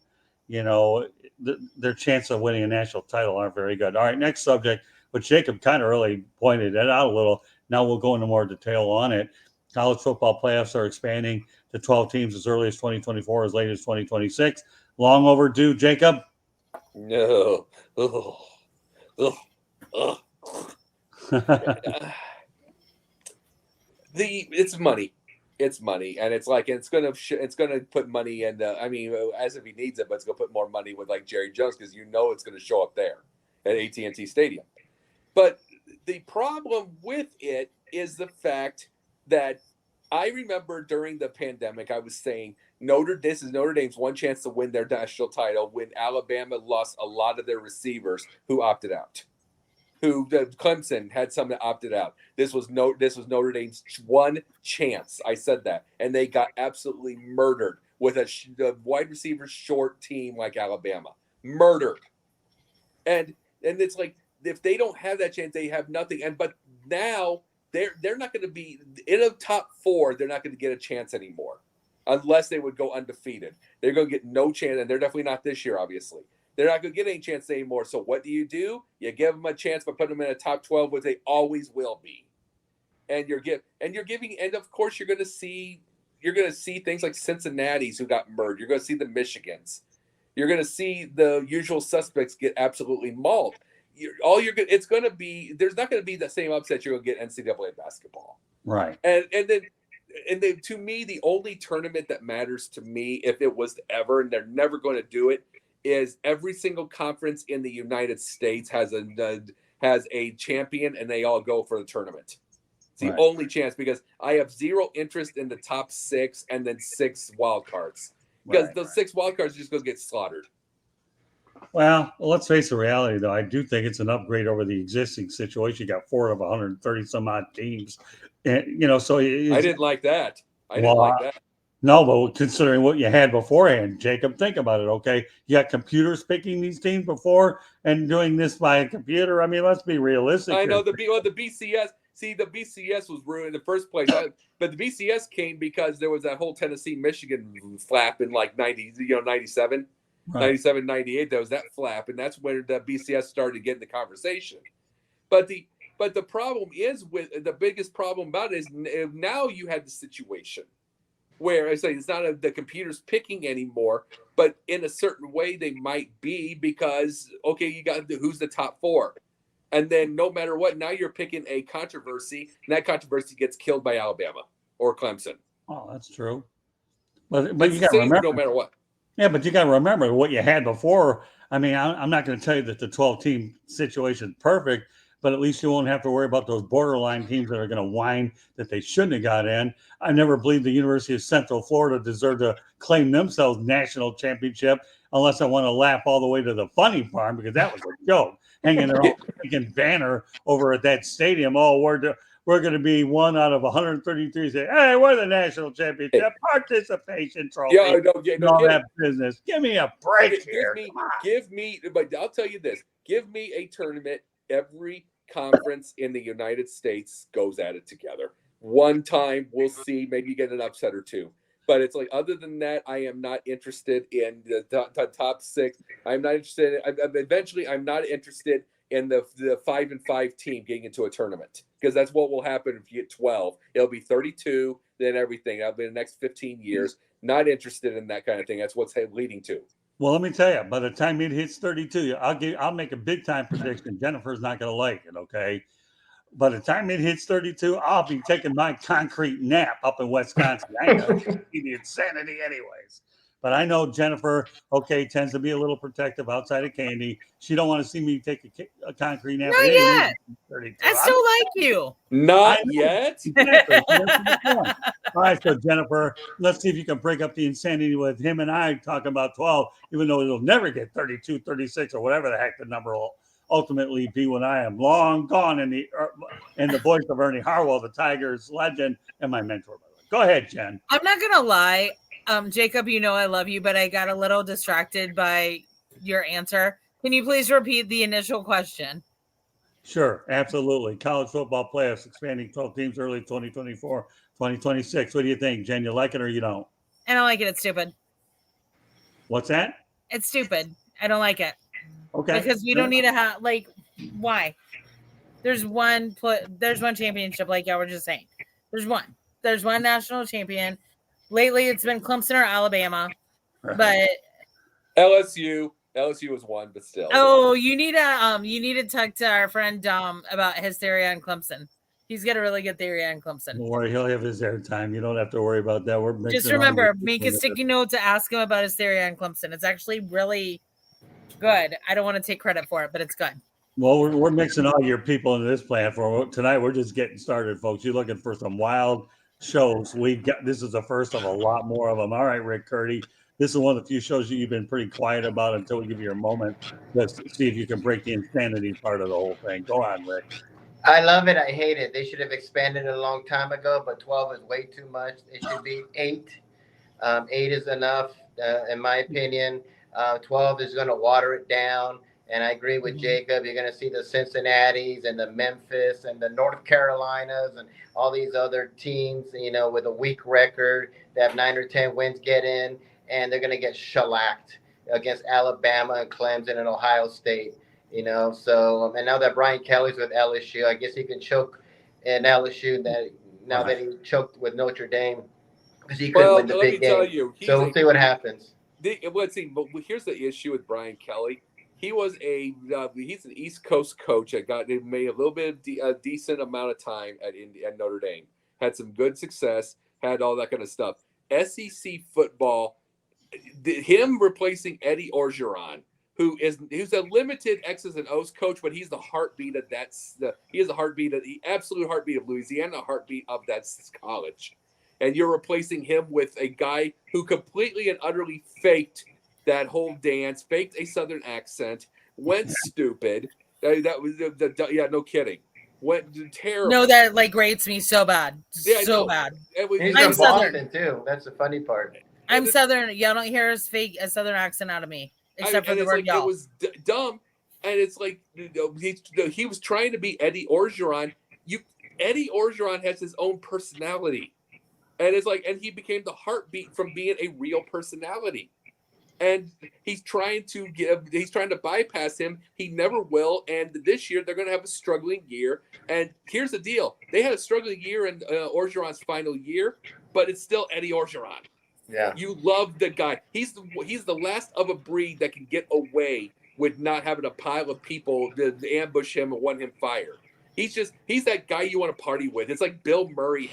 their chance of winning a national title aren't very good. All right, next subject, but Jacob kind of really pointed it out a little. Now we'll go into more detail on it. College football playoffs are expanding to 12 teams as early as 2024, as late as 2026. Long overdue, Jacob? No. It's money. It's money, and it's gonna put money in the. I mean, as if he needs it, but it's gonna put more money with like Jerry Jones because it's gonna show up there at AT&T Stadium. But the problem with it is the fact that I remember during the pandemic, I was saying this is Notre Dame's one chance to win their national title when Alabama lost a lot of their receivers who opted out. Clemson had some that opted out. This was Notre Dame's one chance. I said that, and they got absolutely murdered with a wide receiver short team like Alabama. Murdered, and it's like if they don't have that chance, they have nothing. But now they're not going to be in a top 4. They're not going to get a chance anymore unless they would go undefeated. They're going to get no chance, and they're definitely not this year, obviously. They're not going to get any chance anymore. So what do? You give them a chance by putting them in a top 12, which they always will be. And of course you're going to see things like Cincinnati's who got murdered. You're going to see the Michigans. You're going to see the usual suspects get absolutely mauled. There's not going to be the same upset you're going to get NCAA basketball. Right. And then to me, the only tournament that matters to me, if it was ever, and they're never going to do it, is every single conference in the United States has a champion, and they all go for the tournament. It's the only chance because I have zero interest in the top 6 and then 6 wild cards because those 6 wild cards are just going to get slaughtered. Well, let's face the reality, though. I do think it's an upgrade over the existing situation. You got 4 of 130 some odd teams, and so I didn't like that. Didn't like that. No, but considering what you had beforehand, Jacob, think about it. Okay, you got computers picking these teams before and doing this by a computer. I mean, let's be realistic. I know the BCS. See, the BCS was ruined in the first place, but the BCS came because there was that whole Tennessee-Michigan flap in like 97. Right. 97, 98, there was that flap, and that's when the BCS started getting the conversation. But the problem is the biggest problem about it is now you had the situation where I say it's not the computers picking anymore, but in a certain way they might be because you got who's the top 4, and then no matter what, now you're picking a controversy, and that controversy gets killed by Alabama or Clemson. Oh, that's true. But you got to remember, no matter what. Yeah, but you got to remember what you had before. I mean, I'm not going to tell you that the 12-team situation is perfect, but at least you won't have to worry about those borderline teams that are going to whine that they shouldn't have got in. I never believed the University of Central Florida deserved to claim themselves national championship unless I want to laugh all the way to the funny part because that was a joke. Hanging their own freaking banner over at that stadium. Oh, we're going to be 1 out of 133. Say, hey, we're the national championship participation trophy. All that business. Give me a break here. Give me, but I'll tell you this. Give me a tournament. Every conference in the United States goes at it together. One time, we'll see. Maybe you get an upset or 2. But it's like, other than that, I am not interested in the top 6. I'm not interested. Eventually, I'm not interested in the 5-5 team getting into a tournament. because that's what will happen if you get 12. It'll be 32, then everything. That'll be the next 15 years. Not interested in that kind of thing. That's what's leading to. Well, let me tell you, by the time it hits 32, I'll make a big time prediction. Jennifer's not going to like it, okay? By the time it hits 32, I'll be taking my concrete nap up in Wisconsin. I ain't going to see the insanity anyways. But I know Jennifer, okay, tends to be a little protective outside of candy. She don't want to see me take a concrete nap. Not yet. I still like you. Not yet. Exactly. All right, so Jennifer, let's see if you can break up the insanity with him and I talking about 12, even though it'll never get 32, 36, or whatever the heck the number will ultimately be when I am long gone in the voice of Ernie Harwell, the Tigers legend, and my mentor. Go ahead, Jen. I'm not gonna lie, Jacob. You know I love you, but I got a little distracted by your answer. Can you please repeat the initial question? Sure, absolutely. College football playoffs expanding 12 teams early 2024, 2026. What do you think, Jen? You like it or you don't? I don't like it. It's stupid. What's that? It's stupid. I don't like it. Okay. Because we don't need to have why? There's one championship, like y'all were just saying. There's one national champion. Lately, it's been Clemson or Alabama, but LSU was one, but still. Oh, you need to talk to our friend Dom about his theory on Clemson. He's got a really good theory on Clemson. Don't worry, he'll have his airtime. You don't have to worry about that. Just remember, make a sticky note to ask him about his theory on Clemson. It's actually really good. I don't want to take credit for it, but it's good. Well, we're mixing all your people into this platform tonight. We're just getting started, folks. You're looking for some wild shows. This is the first of a lot more of them. All right, Rick Curdy. This is one of the few shows you've been pretty quiet about until we give you a moment. Let's see if you can break the insanity part of the whole thing. Go on, Rick. I love it. I hate it. They should have expanded it a long time ago, but 12 is way too much. It should be 8. 8 is enough, in my opinion. 12 is going to water it down. And I agree with Jacob. You're going to see the Cincinnatis and the Memphis and the North Carolinas and all these other teams, with a weak record that have 9 or 10 wins get in, and they're going to get shellacked against Alabama and Clemson and Ohio State. So and now that Brian Kelly's with LSU, I guess he can choke in LSU that he choked with Notre Dame because he couldn't win the big game. So we'll see what happens. Let's see, but here's the issue with Brian Kelly. He was he's an East Coast coach that made a little bit of a decent amount of time at Notre Dame. Had some good success, had all that kind of stuff. SEC football, him replacing Eddie Orgeron, who's a limited X's and O's coach, but he's the heartbeat of the absolute heartbeat of Louisiana, the heartbeat of that college. And you're replacing him with a guy who completely and utterly faked that whole dance, faked a Southern accent, went stupid. That was no kidding. Went terrible. No, that grates me so bad. Bad. He's from Boston too. That's the funny part. I'm Southern. Y'all don't hear a Southern accent out of me, except for the word y'all. It was dumb, and it's like he was trying to be Eddie Orgeron. Eddie Orgeron has his own personality, and and he became the heartbeat from being a real personality. And he's trying to bypass him. He never will. And this year they're going to have a struggling year. And here's the deal: they had a struggling year in Orgeron's final year, but it's still Eddie Orgeron. Yeah, you love the guy. He's the last of a breed that can get away with not having a pile of people to ambush him and want him fired. He's that guy you want to party with. It's like Bill Murray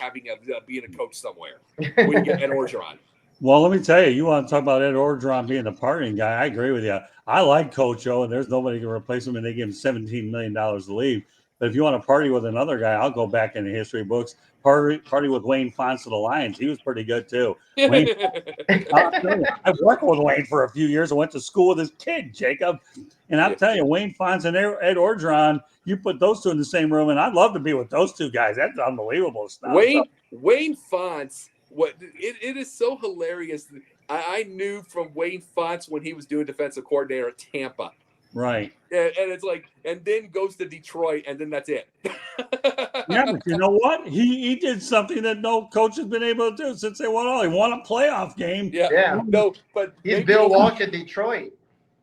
being a coach somewhere when you get Ed Orgeron. Well, let me tell you, you want to talk about Ed Orgeron being the partying guy. I agree with you. I like Coach O, and there's nobody can replace him, and they give him $17 million to leave. But if you want to party with another guy, I'll go back in the history books. Party with Wayne Fonts of the Lions. He was pretty good, too. I worked with Wayne for a few years. I went to school with his kid, Jacob. And I'm telling you, Wayne Fonts and Ed Orgeron, you put those two in the same room, and I'd love to be with those two guys. That's unbelievable stuff. Wayne Fonts. It is so hilarious. I knew from Wayne Fonts when he was doing defensive coordinator at Tampa. Right. And it's and then goes to Detroit, and then that's it. Yeah, but you know what? He did something that no coach has been able to do since they won all. He won a playoff game. Yeah. No, but he's Bill Walsh at Detroit.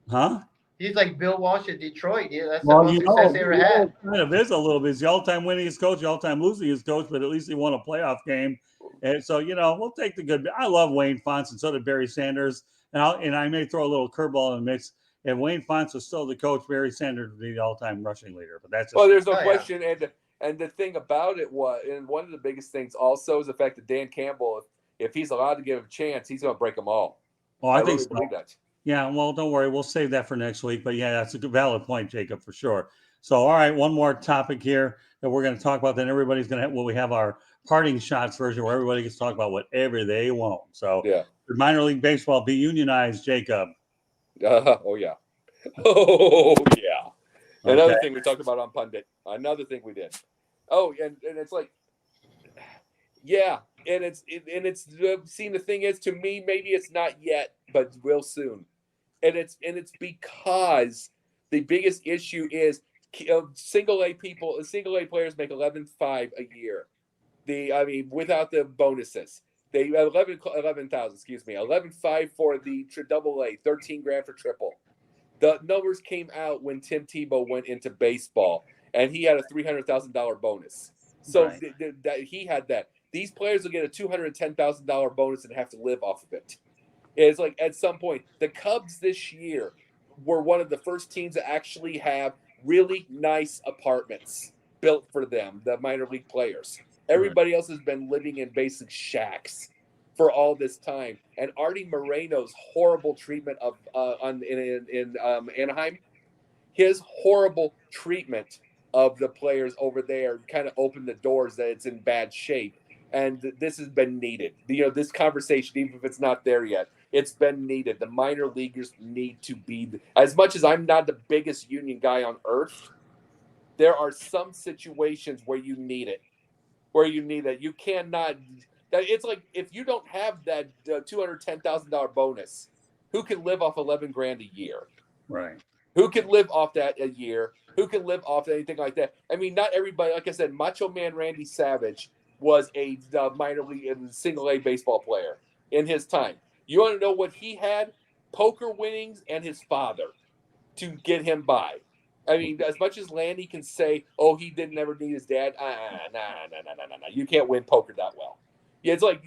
Huh? He's like Bill Walsh at Detroit. Yeah, that's the Well, most success they ever had. kind of is a little bit. He's the all-time winningest coach, the all-time losingest coach, but at least he won a playoff game. And so, we'll take the good. I love Wayne Fontes, and so did Barry Sanders. And I may throw a little curveball in the mix. If Wayne Fontes was still the coach, Barry Sanders would be the all-time rushing leader. But that's well, there's no question. Yeah. And the thing about it was, and one of the biggest things also is the fact that Dan Campbell, if he's allowed to give him a chance, he's going to break them all. Oh, I think really believe that. Yeah, well, don't worry. We'll save that for next week. But yeah, that's a valid point, Jacob, for sure. So, all right, one more topic here that we're going to talk about. Then everybody's going to we have our parting shots version where everybody gets to talk about whatever they want. So, should minor league baseball be unionized, Jacob? Oh, yeah. Oh, yeah. Okay. Another thing we talked about on Pundit. Another thing we did. Oh, and it's like, yeah. And it's see, the thing is, to me, maybe it's not yet, but real soon. And it's because the biggest issue is single A players make $11,500 a year. Without the bonuses, they $11,500 for the double A, $13,000 for triple. The numbers came out when Tim Tebow went into baseball, and he had a $300,000 bonus. So he had that. These players will get a $210,000 bonus and have to live off of it. It's like at some point, the Cubs this year were one of the first teams to actually have really nice apartments built for them, the minor league players. Everybody else has been living in basic shacks for all this time. And Artie Moreno's horrible treatment of in Anaheim, his horrible treatment of the players over there kind of opened the doors that it's in bad shape. And this has been needed. This conversation, even if it's not there yet, it's been needed. The minor leaguers need to be, as much as I'm not the biggest union guy on earth, there are some situations where you need it. You cannot, it's like, if you don't have that $210,000 bonus, who can live off $11,000 a year? Right. Who can live off that a year? Who can live off anything like that? Not everybody, like I said, Macho Man Randy Savage was a minor league and single A baseball player in his time. You want to know what he had? Poker winnings and his father to get him by. As much as Landy can say, "Oh, he didn't ever need his dad," nah. You can't win poker that well. It's like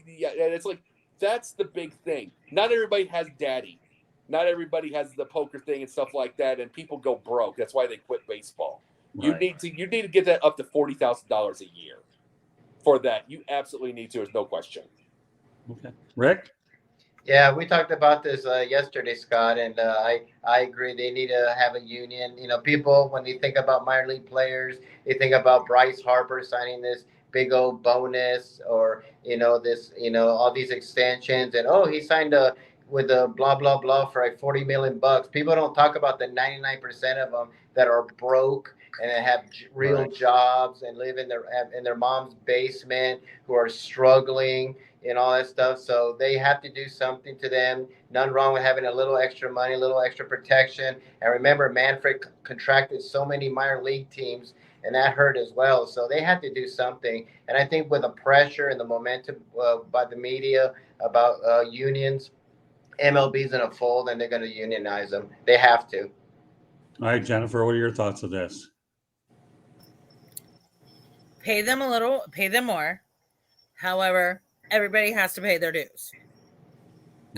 that's the big thing. Not everybody has daddy. Not everybody has the poker thing and stuff like that, and people go broke. That's why they quit baseball. Right. You need to get that up to $40,000 a year. For that, you absolutely need to. There's no question. Okay, Rick. Yeah, we talked about this yesterday, Scott, and I agree. They need to have a union. People, when they think about minor league players, they think about Bryce Harper signing this big old bonus, or this, all these extensions, and he signed with a blah blah blah for like $40 million. People don't talk about the 99% of them that are broke and have real jobs and live in their mom's basement, who are struggling and all that stuff. So they have to do something to them. None wrong with having a little extra money, a little extra protection. And remember, Manfred contracted so many minor league teams, and that hurt as well. So they had to do something. And I think with the pressure and the momentum by the media about unions, MLB's in a fold, and they're going to unionize them. They have to. All right, Jennifer, what are your thoughts of this? Pay them a little, pay them more. However, everybody has to pay their dues.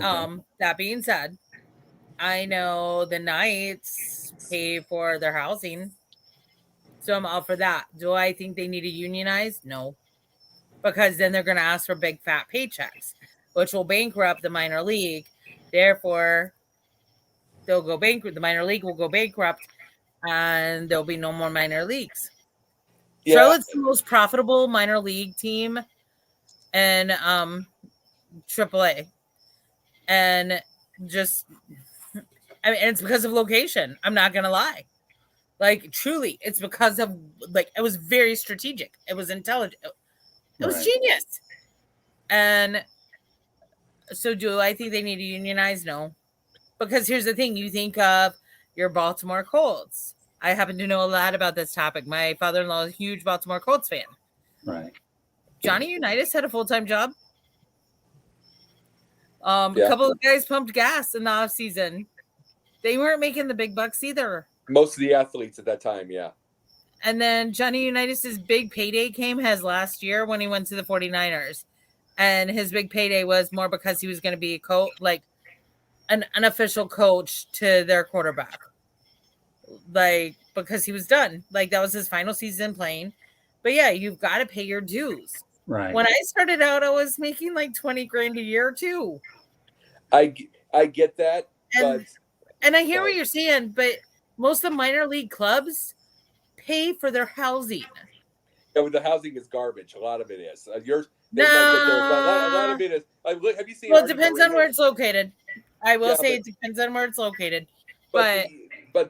Okay. That being said, I know the Knights pay for their housing, so I'm all for that. Do I think they need to unionize? No, because then they're going to ask for big fat paychecks, which will bankrupt the minor league. Therefore, they'll go bankrupt. The minor league will go bankrupt, and there'll be no more minor leagues. Yeah. Charlotte's the most profitable minor league team in AAA, and just, it's because of location. I'm not gonna lie, like truly, it's because of it was very strategic. It was intelligent. It was genius. And so, do I think they need to unionize? No, because here's the thing: you think of your Baltimore Colts. I happen to know a lot about this topic. My father-in-law is a huge Baltimore Colts fan. Right. Johnny Unitas had a full-time job. A couple of guys pumped gas in the off season. They weren't making the big bucks either. Most of the athletes at that time, yeah. And then Johnny Unitas' big payday came last year when he went to the 49ers. And his big payday was more because he was going to be a coach, like an unofficial coach to their quarterback. Like, because he was done. Like, that was his final season playing. But yeah, you've got to pay your dues. Right. When I started out, I was making like 20 grand a year too. I get that. And I hear what you're saying, but most of the minor league clubs pay for their housing. Yeah, the housing is garbage. A lot of it is. A lot of it is. Have you seen? Well, it depends on where it's located. I will say it depends on where it's located. But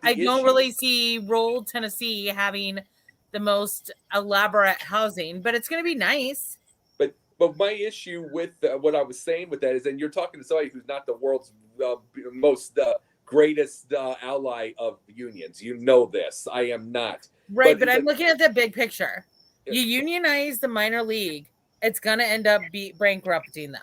I don't really see rural Tennessee having the most elaborate housing, but it's going to be nice. But my issue with what I was saying with that is, and you're talking to somebody who's not the world's most greatest ally of unions. You know this. I am not. Right, but I'm looking at the big picture. You unionize the minor league, it's going to end up bankrupting them.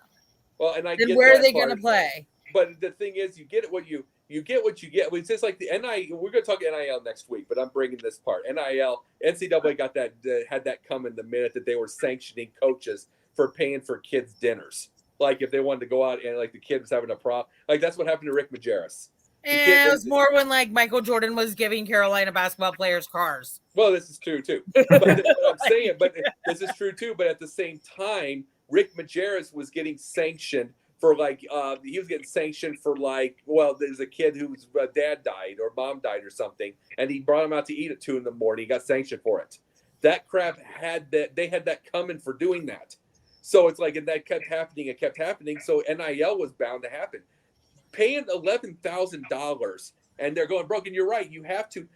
Well, and then where are they going to play? But the thing is, you get what you get what you get. It's just like the NIL. We're going to talk NIL next week, but I'm bringing this part. NIL, NCAA got that had that coming the minute that they were sanctioning coaches for paying for kids' dinners. Like if they wanted to go out and like the kid was having a problem. Like that's what happened to Rick Majerus. And it was more when like Michael Jordan was giving Carolina basketball players cars. Well, this is true too. But I'm saying, but this is true too. But at the same time, Rick Majerus was getting sanctioned for like he was getting sanctioned for like, well, there's a kid whose dad died or mom died or something, and he brought him out to eat at 2 a.m. He got sanctioned for it. That crap had that. They had that coming for doing that. So it's like, and that kept happening. It kept happening. So NIL was bound to happen. Paying $11,000 and they're going broke. And you're right. You have to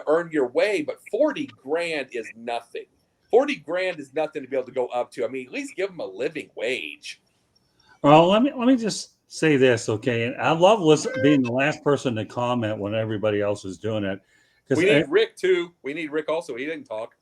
earn your way. But 40 grand is nothing. 40 grand is nothing to be able to go up to. I mean, at least give them a living wage. Well, let me just say this, okay? And I love being the last person to comment when everybody else is doing it. We need Rick too. We need Rick also. He didn't talk.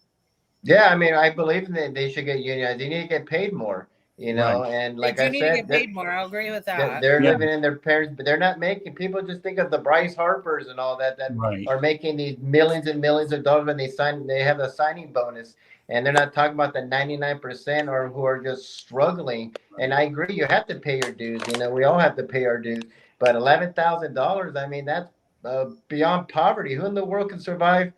Yeah, I mean, I believe that they should get unionized. They need to get paid more, you know. Right. And like I said, they need to get paid more. I'll agree with that. They're living in their parents, but they're not making. People just think of the Bryce Harpers and all that are making these millions and millions of dollars when they have a signing bonus, and they're not talking about the 99% or who are just struggling. And I agree, you have to pay your dues. You know, we all have to pay our dues. But $11,000, I mean, that's beyond poverty. Who in the world can survive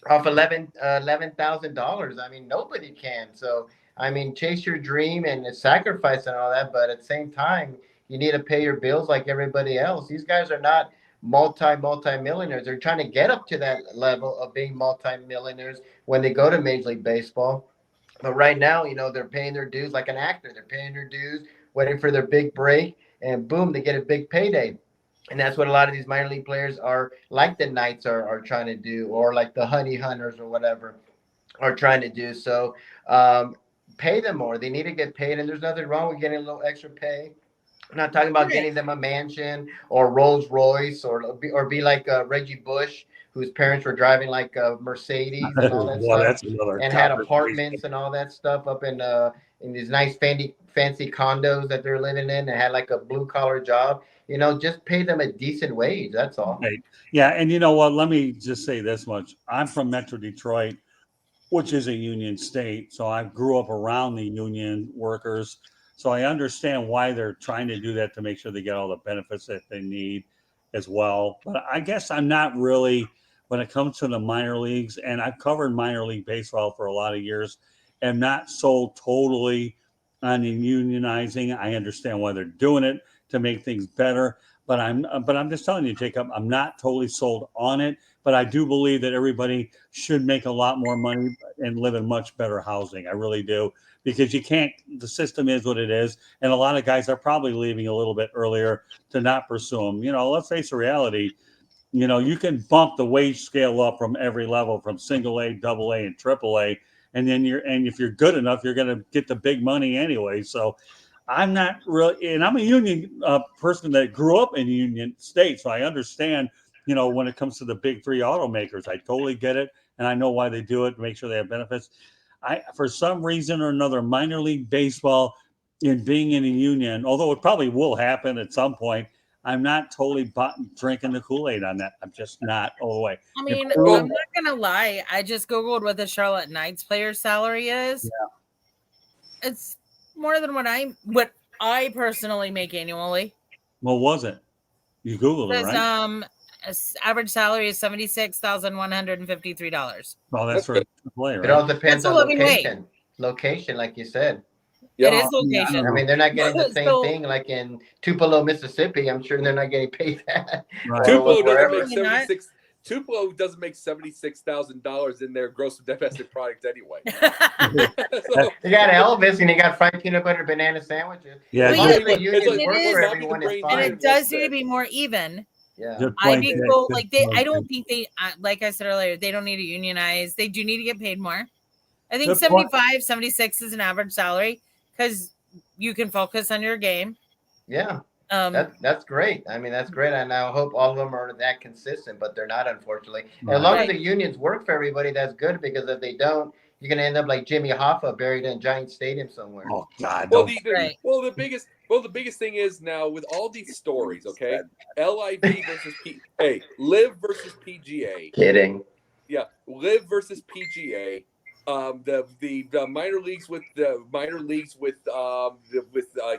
off $11,000? I mean, nobody can. So, I mean, chase your dream and sacrifice and all that, but at the same time, you need to pay your bills like everybody else. These guys are not multi-millionaires. They're trying to get up to that level of being multi-millionaires when they go to Major League Baseball. But right now, you know, they're paying their dues like an actor. They're paying their dues, waiting for their big break, and boom, they get a big payday. And that's what a lot of these minor league players are, like the Knights are trying to do, or like the Honey Hunters or whatever are trying to do. So pay them more. They need to get paid, and there's nothing wrong with getting a little extra pay. I'm not talking about getting them a mansion or Rolls Royce or be like Reggie Bush, whose parents were driving like a Mercedes and all that stuff, and had apartments and all that stuff up in these nice fancy condos that they're living in, and had like a blue collar job. You know, just pay them a decent wage. That's all. Right. Yeah, and you know what? Let me just say this much. I'm from Metro Detroit, which is a union state. So I grew up around the union workers. So I understand why they're trying to do that, to make sure they get all the benefits that they need as well. But I guess I'm not really, when it comes to the minor leagues, and I've covered minor league baseball for a lot of years, and not sold totally on the unionizing. I understand why they're doing it, to make things better. But I'm just telling you, Jacob, I'm not totally sold on it. But I do believe that everybody should make a lot more money and live in much better housing. I really do. Because you can't, the system is what it is. And a lot of guys are probably leaving a little bit earlier to not pursue them. You know, let's face the reality. You know, you can bump the wage scale up from every level, from single A, double A, and triple A. And then if you're good enough, you're going to get the big money anyway. So I'm not really, and I'm a union person that grew up in a union state. So I understand, you know, when it comes to the big three automakers, I totally get it. And I know why they do it, to make sure they have benefits. For some reason or another, minor league baseball, in being in a union, although it probably will happen at some point, I'm not totally drinking the Kool-Aid on that. I'm just not all the way. I mean, I'm not gonna lie. I just googled what the Charlotte Knights player's salary is. Yeah. It's more than what I personally make annually. What was it? You Googled it, right? Average salary is $76,153. Oh, that's for a player, It right? all depends on location. Location, like you said. It is location. I mean, they're not getting the same thing like in Tupelo, Mississippi. I'm sure they're not getting paid that. Right. Tupelo doesn't make 76. Tupelo doesn't make $76,000 in their gross domestic product anyway. So, you got Elvis and you got fried peanut butter banana sandwiches. Yeah, and it does need to be more even. Yeah, I don't think they, like I said earlier, they don't need to unionize. They do need to get paid more. I think 75, 76 is an average salary because you can focus on your game. Yeah. That's great. I mean, that's great. And I hope all of them are that consistent, but they're not, unfortunately. Right. As long as the unions work for everybody, that's good, because if they don't, you're going to end up like Jimmy Hoffa buried in a giant stadium somewhere. Oh, God. The biggest thing is now with all these stories, okay? LIV versus Live versus PGA. Kidding. Yeah, Live versus PGA. The minor leagues with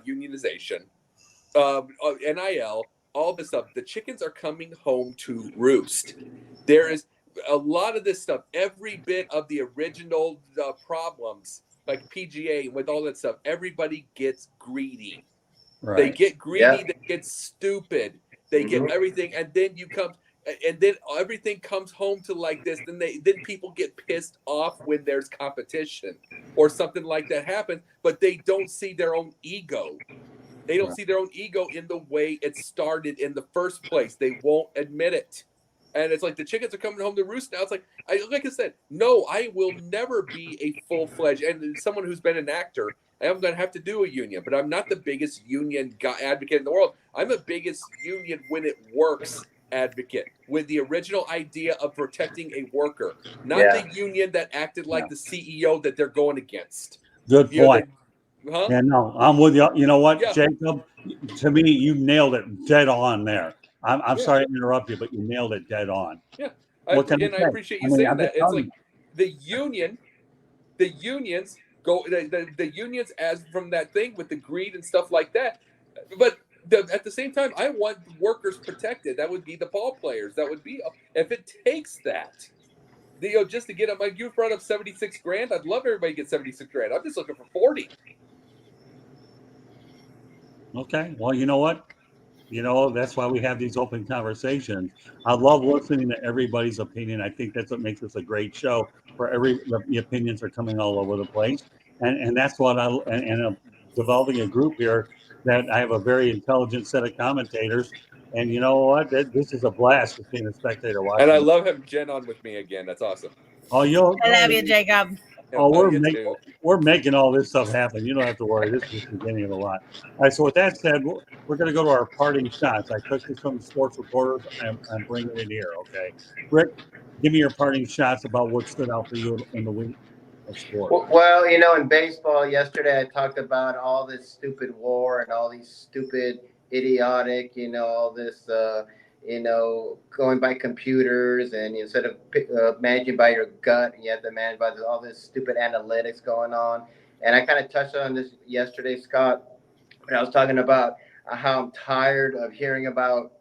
unionization. NIL, all this stuff. The chickens are coming home to roost. There is a lot of this stuff. Every bit of the original problems, like PGA with all that stuff, everybody gets greedy. Right. They get greedy. Yeah. They get stupid. They get everything, and then everything comes home to like this. Then people get pissed off when there's competition or something like that happens, but they don't see their own ego. They don't see their own ego in the way it started in the first place. They won't admit it. And it's like the chickens are coming home to roost now. It's like I said, no, I will never be a full-fledged, and someone who's been an actor, I'm going to have to do a union, but I'm not the biggest union advocate in the world. I'm the biggest union when it works advocate, with the original idea of protecting a worker, not the union that acted like the CEO that they're going against. Good point. Yeah, no, I'm with you. You know what, Jacob? To me, you nailed it dead on there. I'm sorry to interrupt you, but you nailed it dead on. Yeah, I appreciate you saying that. It's like the unions go, the unions as from that thing with the greed and stuff like that. But at the same time, I want workers protected. That would be the ball players. That would be, if it takes that. Just to get them, like you brought up $76,000. I'd love everybody to get $76,000. I'm just looking for 40. Okay. Well, you know what? That's why we have these open conversations. I love listening to everybody's opinion. I think that's what makes this a great show, where the opinions are coming all over the place. And that's what and developing a group here that I have a very intelligent set of commentators. And you know what? This is a blast just being a spectator watching. And I love having Jen on with me again. That's awesome. Oh, I love you, Jacob. We're making all this stuff happen. You don't have to worry. This is the beginning of a lot. All right. So with that said, we're going to go to our parting shots. I took this from the sports reporters. I'm bringing it here. Okay, Rick, give me your parting shots about what stood out for you in the week of sport. Well, in baseball yesterday, I talked about all this stupid war and all these stupid, idiotic, all this. Going by computers, and instead of managing by your gut, you have to manage by all this stupid analytics going on. And I kind of touched on this yesterday, Scott, when I was talking about how I'm tired of hearing about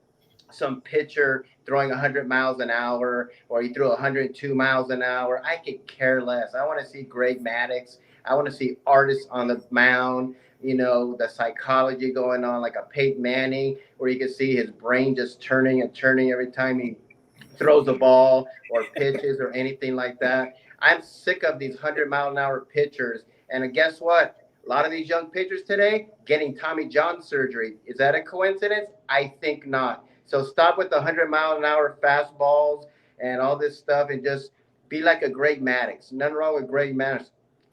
some pitcher throwing 100 miles an hour, or he threw 102 miles an hour. I could care less. I want to see Greg Maddux. I want to see artists on the mound. The psychology going on, like a Peyton Manning, where you can see his brain just turning and turning every time he throws a ball or pitches or anything like that. I'm sick of these 100-mile-an-hour pitchers. And guess what? A lot of these young pitchers today getting Tommy John surgery. Is that a coincidence? I think not. So stop with the 100-mile-an-hour fastballs and all this stuff, and just be like a Greg Maddux. Nothing wrong with Greg Maddux.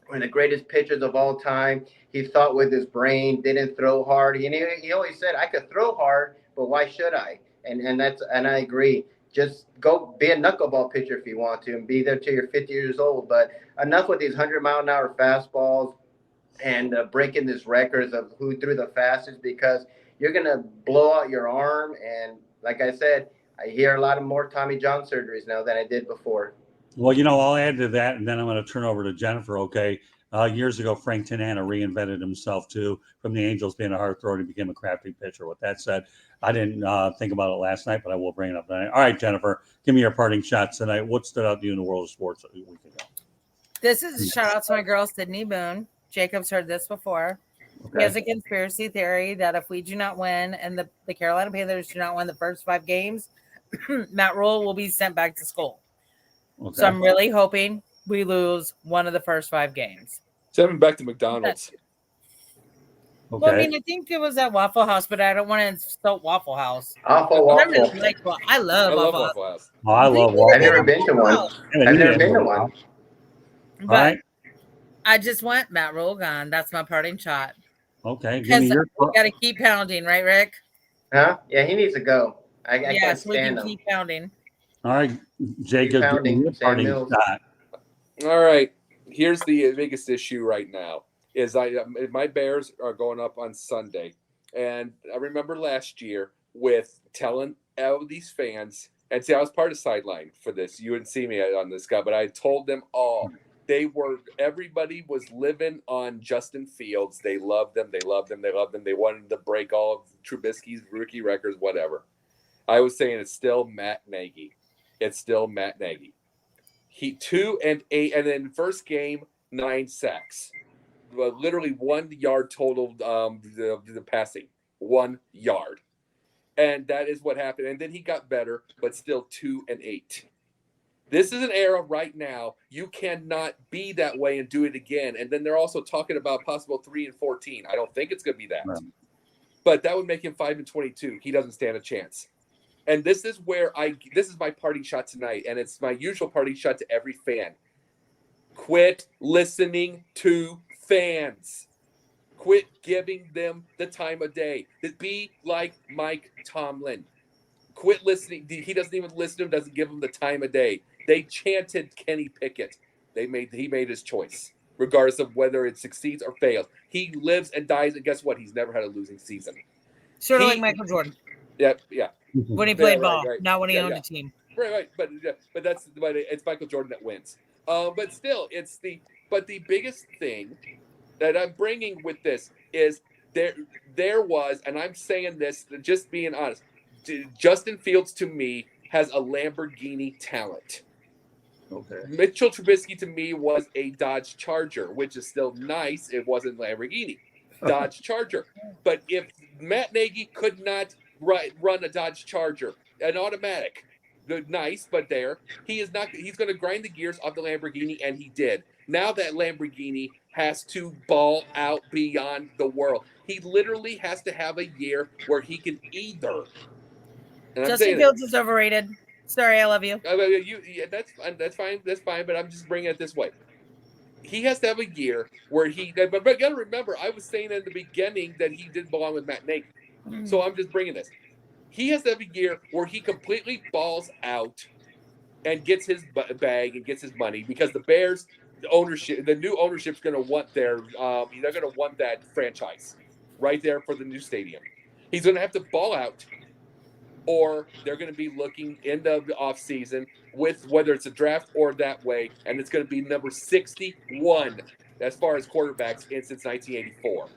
One of the greatest pitchers of all time. He thought with his brain, didn't throw hard. He always said, I could throw hard, but why should I? And I agree. Just go be a knuckleball pitcher if you want to, and be there till you're 50 years old. But enough with these 100-mile-an-hour fastballs and breaking these records of who threw the fastest, because you're gonna blow out your arm. And like I said, I hear a lot of more Tommy John surgeries now than I did before. Well, I'll add to that, and then I'm going to turn over to Jennifer. Okay. Years ago, Frank Tanana reinvented himself too. From the Angels being a hard thrower, he became a crafty pitcher. With that said, I didn't think about it last night, but I will bring it up tonight. All right, Jennifer, give me your parting shots tonight. What stood out to you in the world of sports a week ago? This is a shout out to my girl, Sydney Boone. Jacob's heard this before. Okay. He has a conspiracy theory that if we do not win and the Carolina Panthers do not win the first 5 games, Matt Rule will be sent back to school. Okay. So I'm really hoping we lose one of the first 5 games. Send him back to McDonald's. Okay. Well, I mean, I think it was at Waffle House, but I don't want to insult Waffle House. Waffle. I love Waffle House. Oh, I love Waffle. I've never been to one. I've never been to one. But right. I just want Matt Rule gone. That's my parting shot. Okay. Give me your... We got to keep pounding, right, Rick? Huh? Yeah, he needs to go. I can't so we can keep pounding. All right, Jacob. Parting shot. All right. Here's the biggest issue right now is my Bears are going up on Sunday. And I remember last year with telling all these fans, and see, I was part of sideline for this. You wouldn't see me on this guy, but I told them all. Everybody was living on Justin Fields. They loved them. They wanted to break all of Trubisky's rookie records, whatever. I was saying it's still Matt Nagy. He 2-8, and then first game 9 sacks, literally 1 yard total. The passing 1 yard, and that is what happened. And then he got better, but still 2-8. This is an era right now. You cannot be that way and do it again. And then they're also talking about possible 3-14. I don't think it's going to be that, but that would make him 5-22. He doesn't stand a chance. And this is this is my parting shot tonight, and it's my usual parting shot to every fan. Quit listening to fans. Quit giving them the time of day. Be like Mike Tomlin. Quit listening. He doesn't even listen to him, doesn't give him the time of day. They chanted Kenny Pickett. He made his choice, regardless of whether it succeeds or fails. He lives and dies, and guess what? He's never had a losing season. Sort of like Michael Jordan. Yeah. When he played ball, not when he owned a team. Right. But it's Michael Jordan that wins. But still, but the biggest thing that I'm bringing with this is there was, and I'm saying this just being honest, Justin Fields to me has a Lamborghini talent. Okay. Mitchell Trubisky to me was a Dodge Charger, which is still nice. It wasn't Lamborghini. Dodge Charger. But if Matt Nagy could not run a Dodge Charger, an automatic, nice, but he's going to grind the gears off the Lamborghini, and he did. Now that Lamborghini has to ball out beyond the world. He literally has to have a year where he can either. Justin Fields is overrated. Sorry, I love you. That's fine. But I'm just bringing it this way. He has to have a year where but you got to remember, I was saying in the beginning that he didn't belong with Matt Nagy. So I'm just bringing this. He has to have a year where he completely balls out and gets his bag and gets his money, because the Bears, the new ownership's going to want they're going to want that franchise right there for the new stadium. He's going to have to ball out, or they're going to be looking in the offseason with whether it's a draft or that way, and it's going to be number 61 as far as quarterbacks since 1984.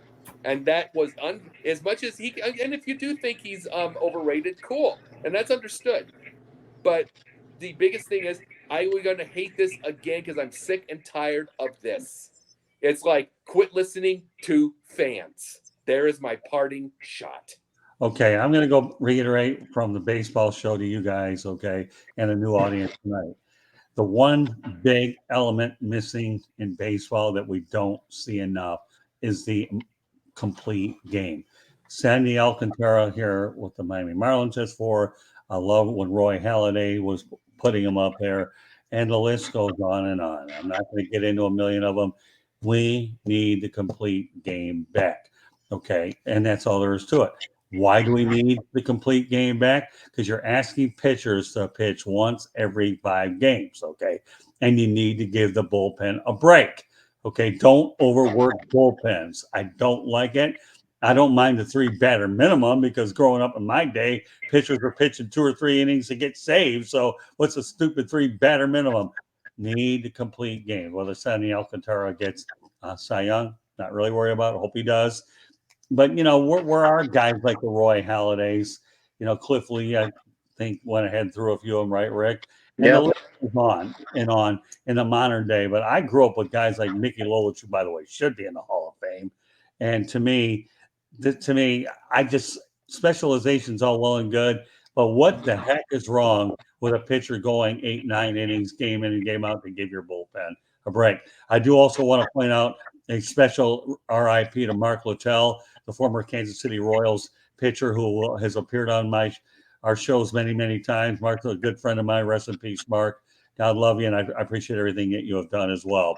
And that was as much as he. And if you do think he's overrated, cool, and that's understood. But the biggest thing is, I'm going to hate this again because I'm sick and tired of this. It's like, quit listening to fans. There is my parting shot. Okay, I'm going to go reiterate from the baseball show to you guys, okay, and a new audience tonight. The one big element missing in baseball that we don't see enough is the complete game. Sandy Alcantara here with the Miami Marlins is for. I love when Roy Halladay was putting him up there, and the list goes on and on. I'm not going to get into a million of them. We need the complete game back, okay, and that's all there is to it. Why do we need the complete game back? Because you're asking pitchers to pitch once every 5 games, okay? And you need to give the bullpen a break, okay? Don't overwork bullpens. I don't like it. I don't mind the 3 batter minimum because growing up in my day, pitchers were pitching 2 or 3 innings to get saved. So what's a stupid 3 batter minimum? Need to complete game. Whether Sandy Alcantara gets Cy Young, not really worried about it. Hope he does. But where are guys like the Roy Halladay's? Cliff Lee, I think went ahead and threw a few of them, right, Rick? And the Yep. list is on and on in the modern day. But I grew up with guys like Mickey Lolich, who, by the way, should be in the Hall of Fame. And to me, I just specialization's all well and good, but what the heck is wrong with a pitcher going 8, 9 innings, game in and game out, to give your bullpen a break? I do also want to point out a special RIP to Mark Littell, the former Kansas City Royals pitcher who has appeared on our shows many, many times. Mark's a good friend of mine. Rest in peace, Mark. God love you, and I appreciate everything that you have done as well.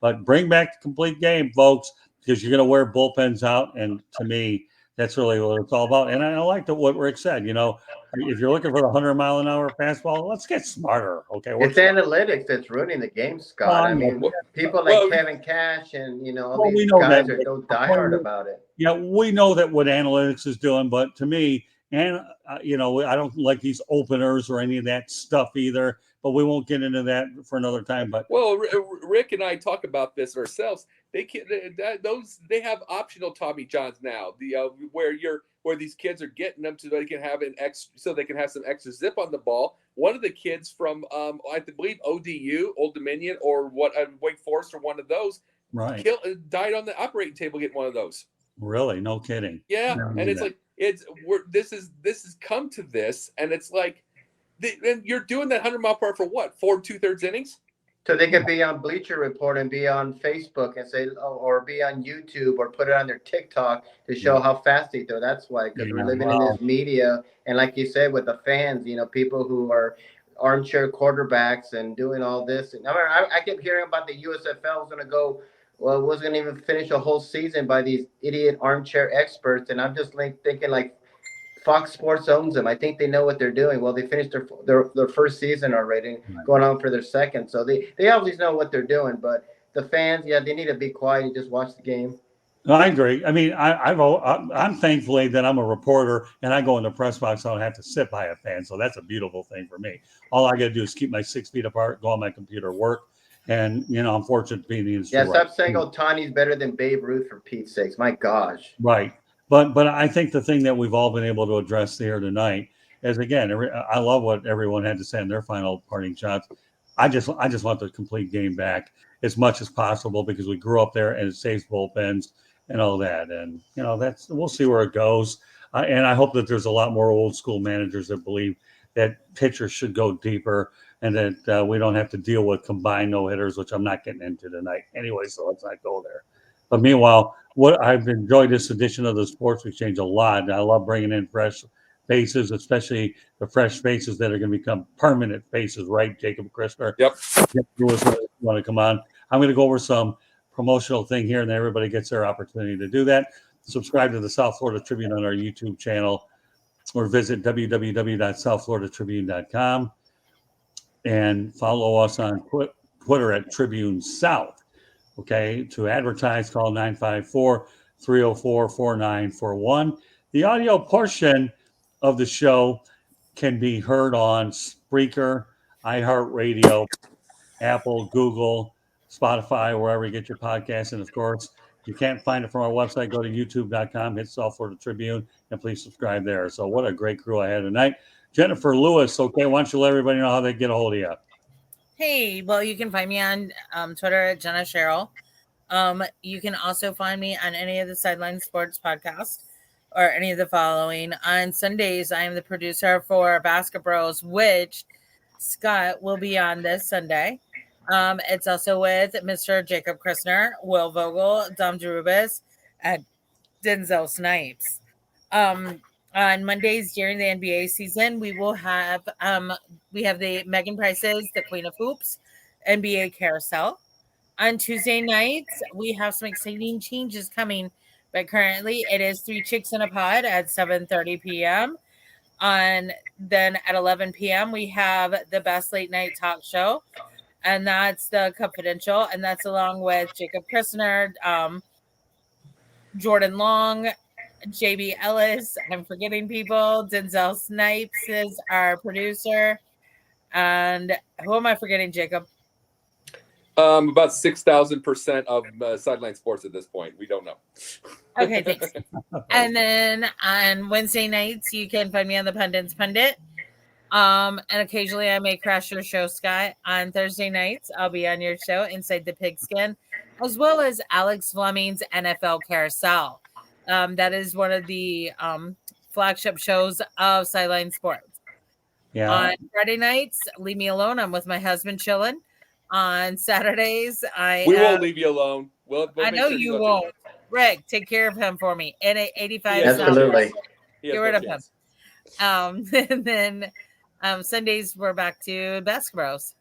But bring back the complete game, folks, because you're going to wear bullpens out, and to me, that's really what it's all about. And I like what Rick said. If you're looking for the 100-mile-an-hour fastball, let's get smarter. Okay, it's analytics that's ruining the game, Scott. I mean, people like Kevin Cash and all these guys are so diehard about it. Yeah, we know that what analytics is doing, but to me, and I don't like these openers or any of that stuff either. But we won't get into that for another time. But Rick and I talk about this ourselves. They have optional Tommy Johns now. Where these kids are getting them so they can have some extra zip on the ball. One of the kids from I believe ODU, Old Dominion, or Wake Forest, or one of those, right, died on the operating table getting one of those. Really, no kidding. Yeah, and it's like this has come to this, and it's like. And you're doing that 100-mile-per-hour for what? 4 2/3 innings? So they could be on Bleacher Report and be on Facebook and say, or be on YouTube or put it on their TikTok to show how fast they throw. That's why, because we're living in this media. And like you said, with the fans, people who are armchair quarterbacks and doing all this. And I kept hearing about the USFL was going to even finish a whole season by these idiot armchair experts. And I'm just thinking Fox Sports owns them. I think they know what they're doing. Well, they finished their first season already, going on for their second. So they always know what they're doing. But the fans, they need to be quiet and just watch the game. No, I agree. I mean, I'm thankfully that I'm a reporter and I go in the press box. So I don't have to sit by a fan. So that's a beautiful thing for me. All I got to do is keep my 6 feet apart, go on my computer, work. And, I'm fortunate to be in the industry. Yeah, stop saying Ohtani's better than Babe Ruth, for Pete's sakes. My gosh. Right. But I think the thing that we've all been able to address here tonight is, again, I love what everyone had to say in their final parting shots. I just want the complete game back as much as possible because we grew up there and it saves bullpens and all that. And, we'll see where it goes. And I hope that there's a lot more old school managers that believe that pitchers should go deeper and that we don't have to deal with combined no hitters, which I'm not getting into tonight anyway. So let's not go there. But meanwhile, what I've enjoyed this edition of the Sports Exchange a lot. I love bringing in fresh faces, especially the fresh faces that are going to become permanent faces, right? Jacob Christner. Yep. Lewis, want to come on? I'm going to go over some promotional thing here, and then everybody gets their opportunity to do that. Subscribe to the South Florida Tribune on our YouTube channel, or visit www.southfloridatribune.com and follow us on Twitter at Tribune South. Okay, to advertise, call 954-304-4941. The audio portion of the show can be heard on Spreaker, iHeartRadio, Apple, Google, Spotify, wherever you get your podcasts. And of course, if you can't find it from our website, go to youtube.com, hit South Florida Tribune, and please subscribe there. So what a great crew I had tonight. Jennifer Lewis, okay, why don't you let everybody know how they get a hold of you? Hey, well, you can find me on Twitter at Jenna Cheryl. You can also find me on any of the Sideline Sports podcasts or any of the following. On Sundays, I am the producer for Basket Bros, which Scott will be on this Sunday. It's also with Mr. Jacob Christner, Will Vogel, Dom Jerubis, and Denzel Snipes. On Mondays during the NBA season, we will have the Megan Price's The Queen of Hoops NBA Carousel. On Tuesday nights, we have some exciting changes coming, but currently it is 3 Chicks in a Pod at 7:30 p.m. Then at 11 p.m. we have the Best Late Night Talk Show, and that's the Confidential, and that's along with Jacob Christner, Jordan Long, JB Ellis. I'm forgetting people. Denzel Snipes is our producer. And who am I forgetting, Jacob? About 6,000% of Sideline Sports at this point. We don't know. Okay, thanks. And then on Wednesday nights, you can find me on the Pundit's Pundit. And occasionally I may crash your show, Scott. On Thursday nights, I'll be on your show, Inside the Pigskin, as well as Alex Fleming's NFL Carousel. That is one of the flagship shows of Sideline Sports. Yeah. On Friday nights, leave me alone. I'm with my husband chilling. On Saturdays, we won't leave you alone. We'll I know you won't. Rick, take care of him for me. And 85 Absolutely. Get rid of him. And then Sundays we're back to Basketballs.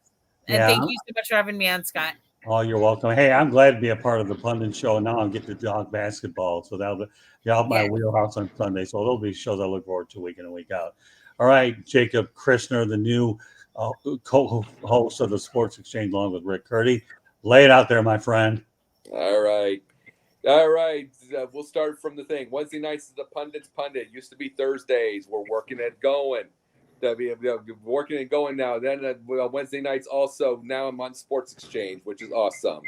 And thank you so much for having me on, Scott. Oh, you're welcome. Hey, I'm glad to be a part of the Pundit Show. Now I'll get to talk basketball. So that'll be out my wheelhouse on Sunday. So they'll be shows I look forward to week in and week out. All right, Jacob Krishner, the new co-host of the Sports Exchange, along with Rick Curdy. Lay it out there, my friend. All right. We'll start from the thing. Wednesday nights is the Pundit's Pundit. Used to be Thursdays. We're working and going. Working and going now. Then Wednesday nights also. Now I'm on Sports Exchange, which is awesome.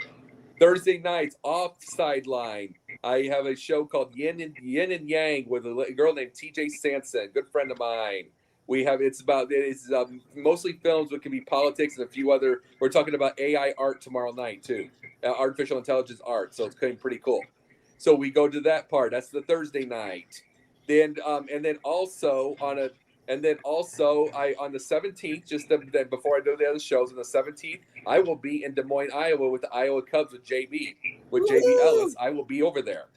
Thursday nights off Sideline. I have a show called Yin and Yang with a girl named TJ Sanson, good friend of mine. It's mostly films, but it can be politics and a few other. We're talking about AI art tomorrow night too, artificial intelligence art. So it's going to be pretty cool. So we go to that part. That's the Thursday night. Then and then also on the 17th, just before I do the other shows, on the 17th, I will be in Des Moines, Iowa, with the Iowa Cubs with JB Ellis. I will be over there.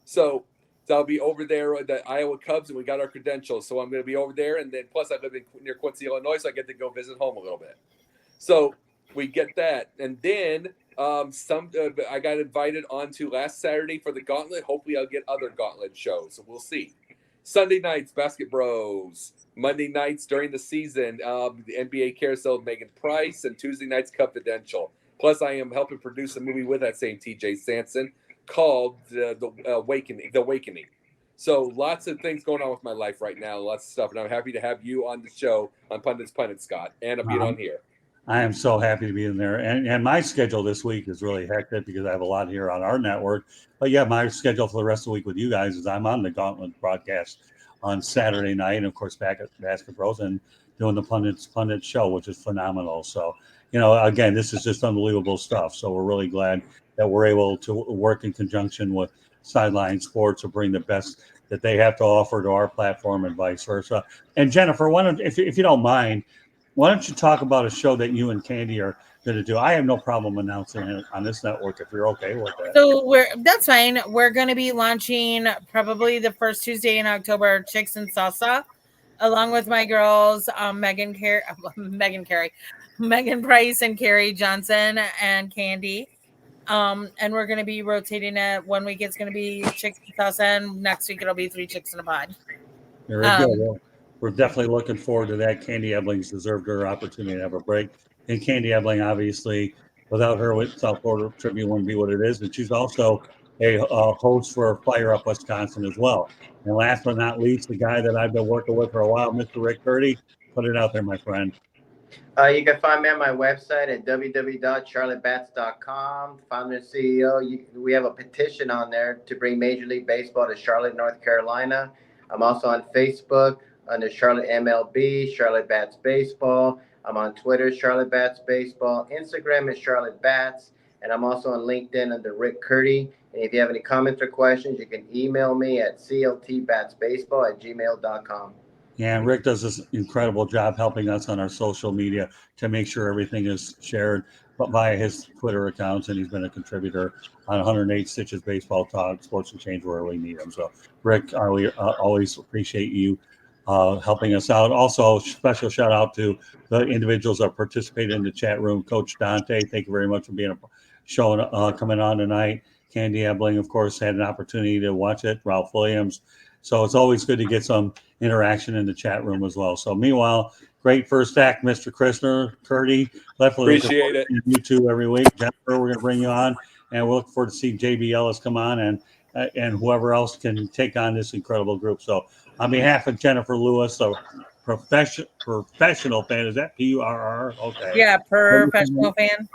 So I'll be over there at the Iowa Cubs, and we got our credentials. So I'm going to be over there, and then plus I live near Quincy, Illinois, so I get to go visit home a little bit. So we get that, and then I got invited onto last Saturday for the Gauntlet. Hopefully, I'll get other Gauntlet shows. So we'll see. Sunday nights, Basket Bros. Monday nights during the season, the NBA Carousel with Megan Price, and Tuesday nights Confidential. Plus, I am helping produce a movie with that same TJ Sanson called The Awakening. So lots of things going on with my life right now, lots of stuff, and I'm happy to have you on the show on Pundit's Pundit, Scott, and I'm being on here. I am so happy to be in there. And my schedule this week is really hectic because I have a lot here on our network. But yeah, my schedule for the rest of the week with you guys is I'm on the Gauntlet broadcast on Saturday night, and of course back at Basket Bros and doing the Pundit Show, which is phenomenal. So, again, this is just unbelievable stuff. So we're really glad that we're able to work in conjunction with Sideline Sports to bring the best that they have to offer to our platform and vice versa. And Jennifer, if you don't mind, why don't you talk about a show that you and Candy are going to do? I have no problem announcing it on this network if you're okay with that. So that's fine. We're going to be launching probably the first Tuesday in October, Chicks and Salsa, along with my girls, Megan Price and Carrie Johnson and Candy. And we're going to be rotating it. 1 week it's going to be Chicks and Salsa, and next week it'll be 3 Chicks in a Pod. Very good. Well, we're definitely looking forward to that. Candy Ebling's deserved her opportunity to have a break. And Candy Ebling, obviously, without her, with South Florida Tribune wouldn't be what it is. And she's also a host for Fire Up Wisconsin as well. And last but not least, the guy that I've been working with for a while, Mr. Rick Curdy. Put it out there, my friend. You can find me on my website at www.charlottebats.com. Founder and CEO. We have a petition on there to bring Major League Baseball to Charlotte, North Carolina. I'm also on Facebook under Charlotte MLB, Charlotte Bats Baseball. I'm on Twitter, Charlotte Bats Baseball. Instagram is Charlotte Bats. And I'm also on LinkedIn under Rick Curdy. And if you have any comments or questions, you can email me at cltbatsbaseball@gmail.com. Yeah, and Rick does this incredible job helping us on our social media to make sure everything is shared via his Twitter accounts, and he's been a contributor on 108 Stitches Baseball Talk, Sports Exchange, where we need him. So, Rick, we always appreciate you helping us out. Also, special shout out to the individuals that participated in the chat room. Coach Dante, thank you very much for being coming on tonight. Candy Ebling, of course, had an opportunity to watch it. Ralph Williams. So it's always good to get some interaction in the chat room as well. So meanwhile, great first act, Mr. Krishner, Curdy. Appreciate it. You two every week. Jennifer, we're going to bring you on, and we'll look forward to see JB Ellis come on. And and whoever else can take on this incredible group. So on behalf of Jennifer Lewis, a professional fan, is that PURR? Okay. Yeah, professional fan.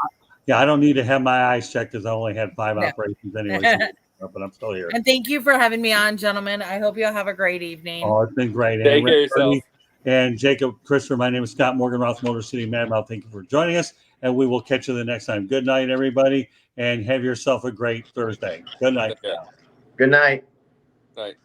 Yeah, I don't need to have my eyes checked because I only had 5 operations anyway, but I'm still here. And thank you for having me on, gentlemen. I hope you'll have a great evening. Oh, it's been great. Take care of yourself. And Jacob Christopher, my name is Scott Morgan, Motor City Madmouth. Thank you for joining us, and we will catch you the next time. Good night, everybody, and have yourself a great Thursday. Good night. Yeah. Good night. Night.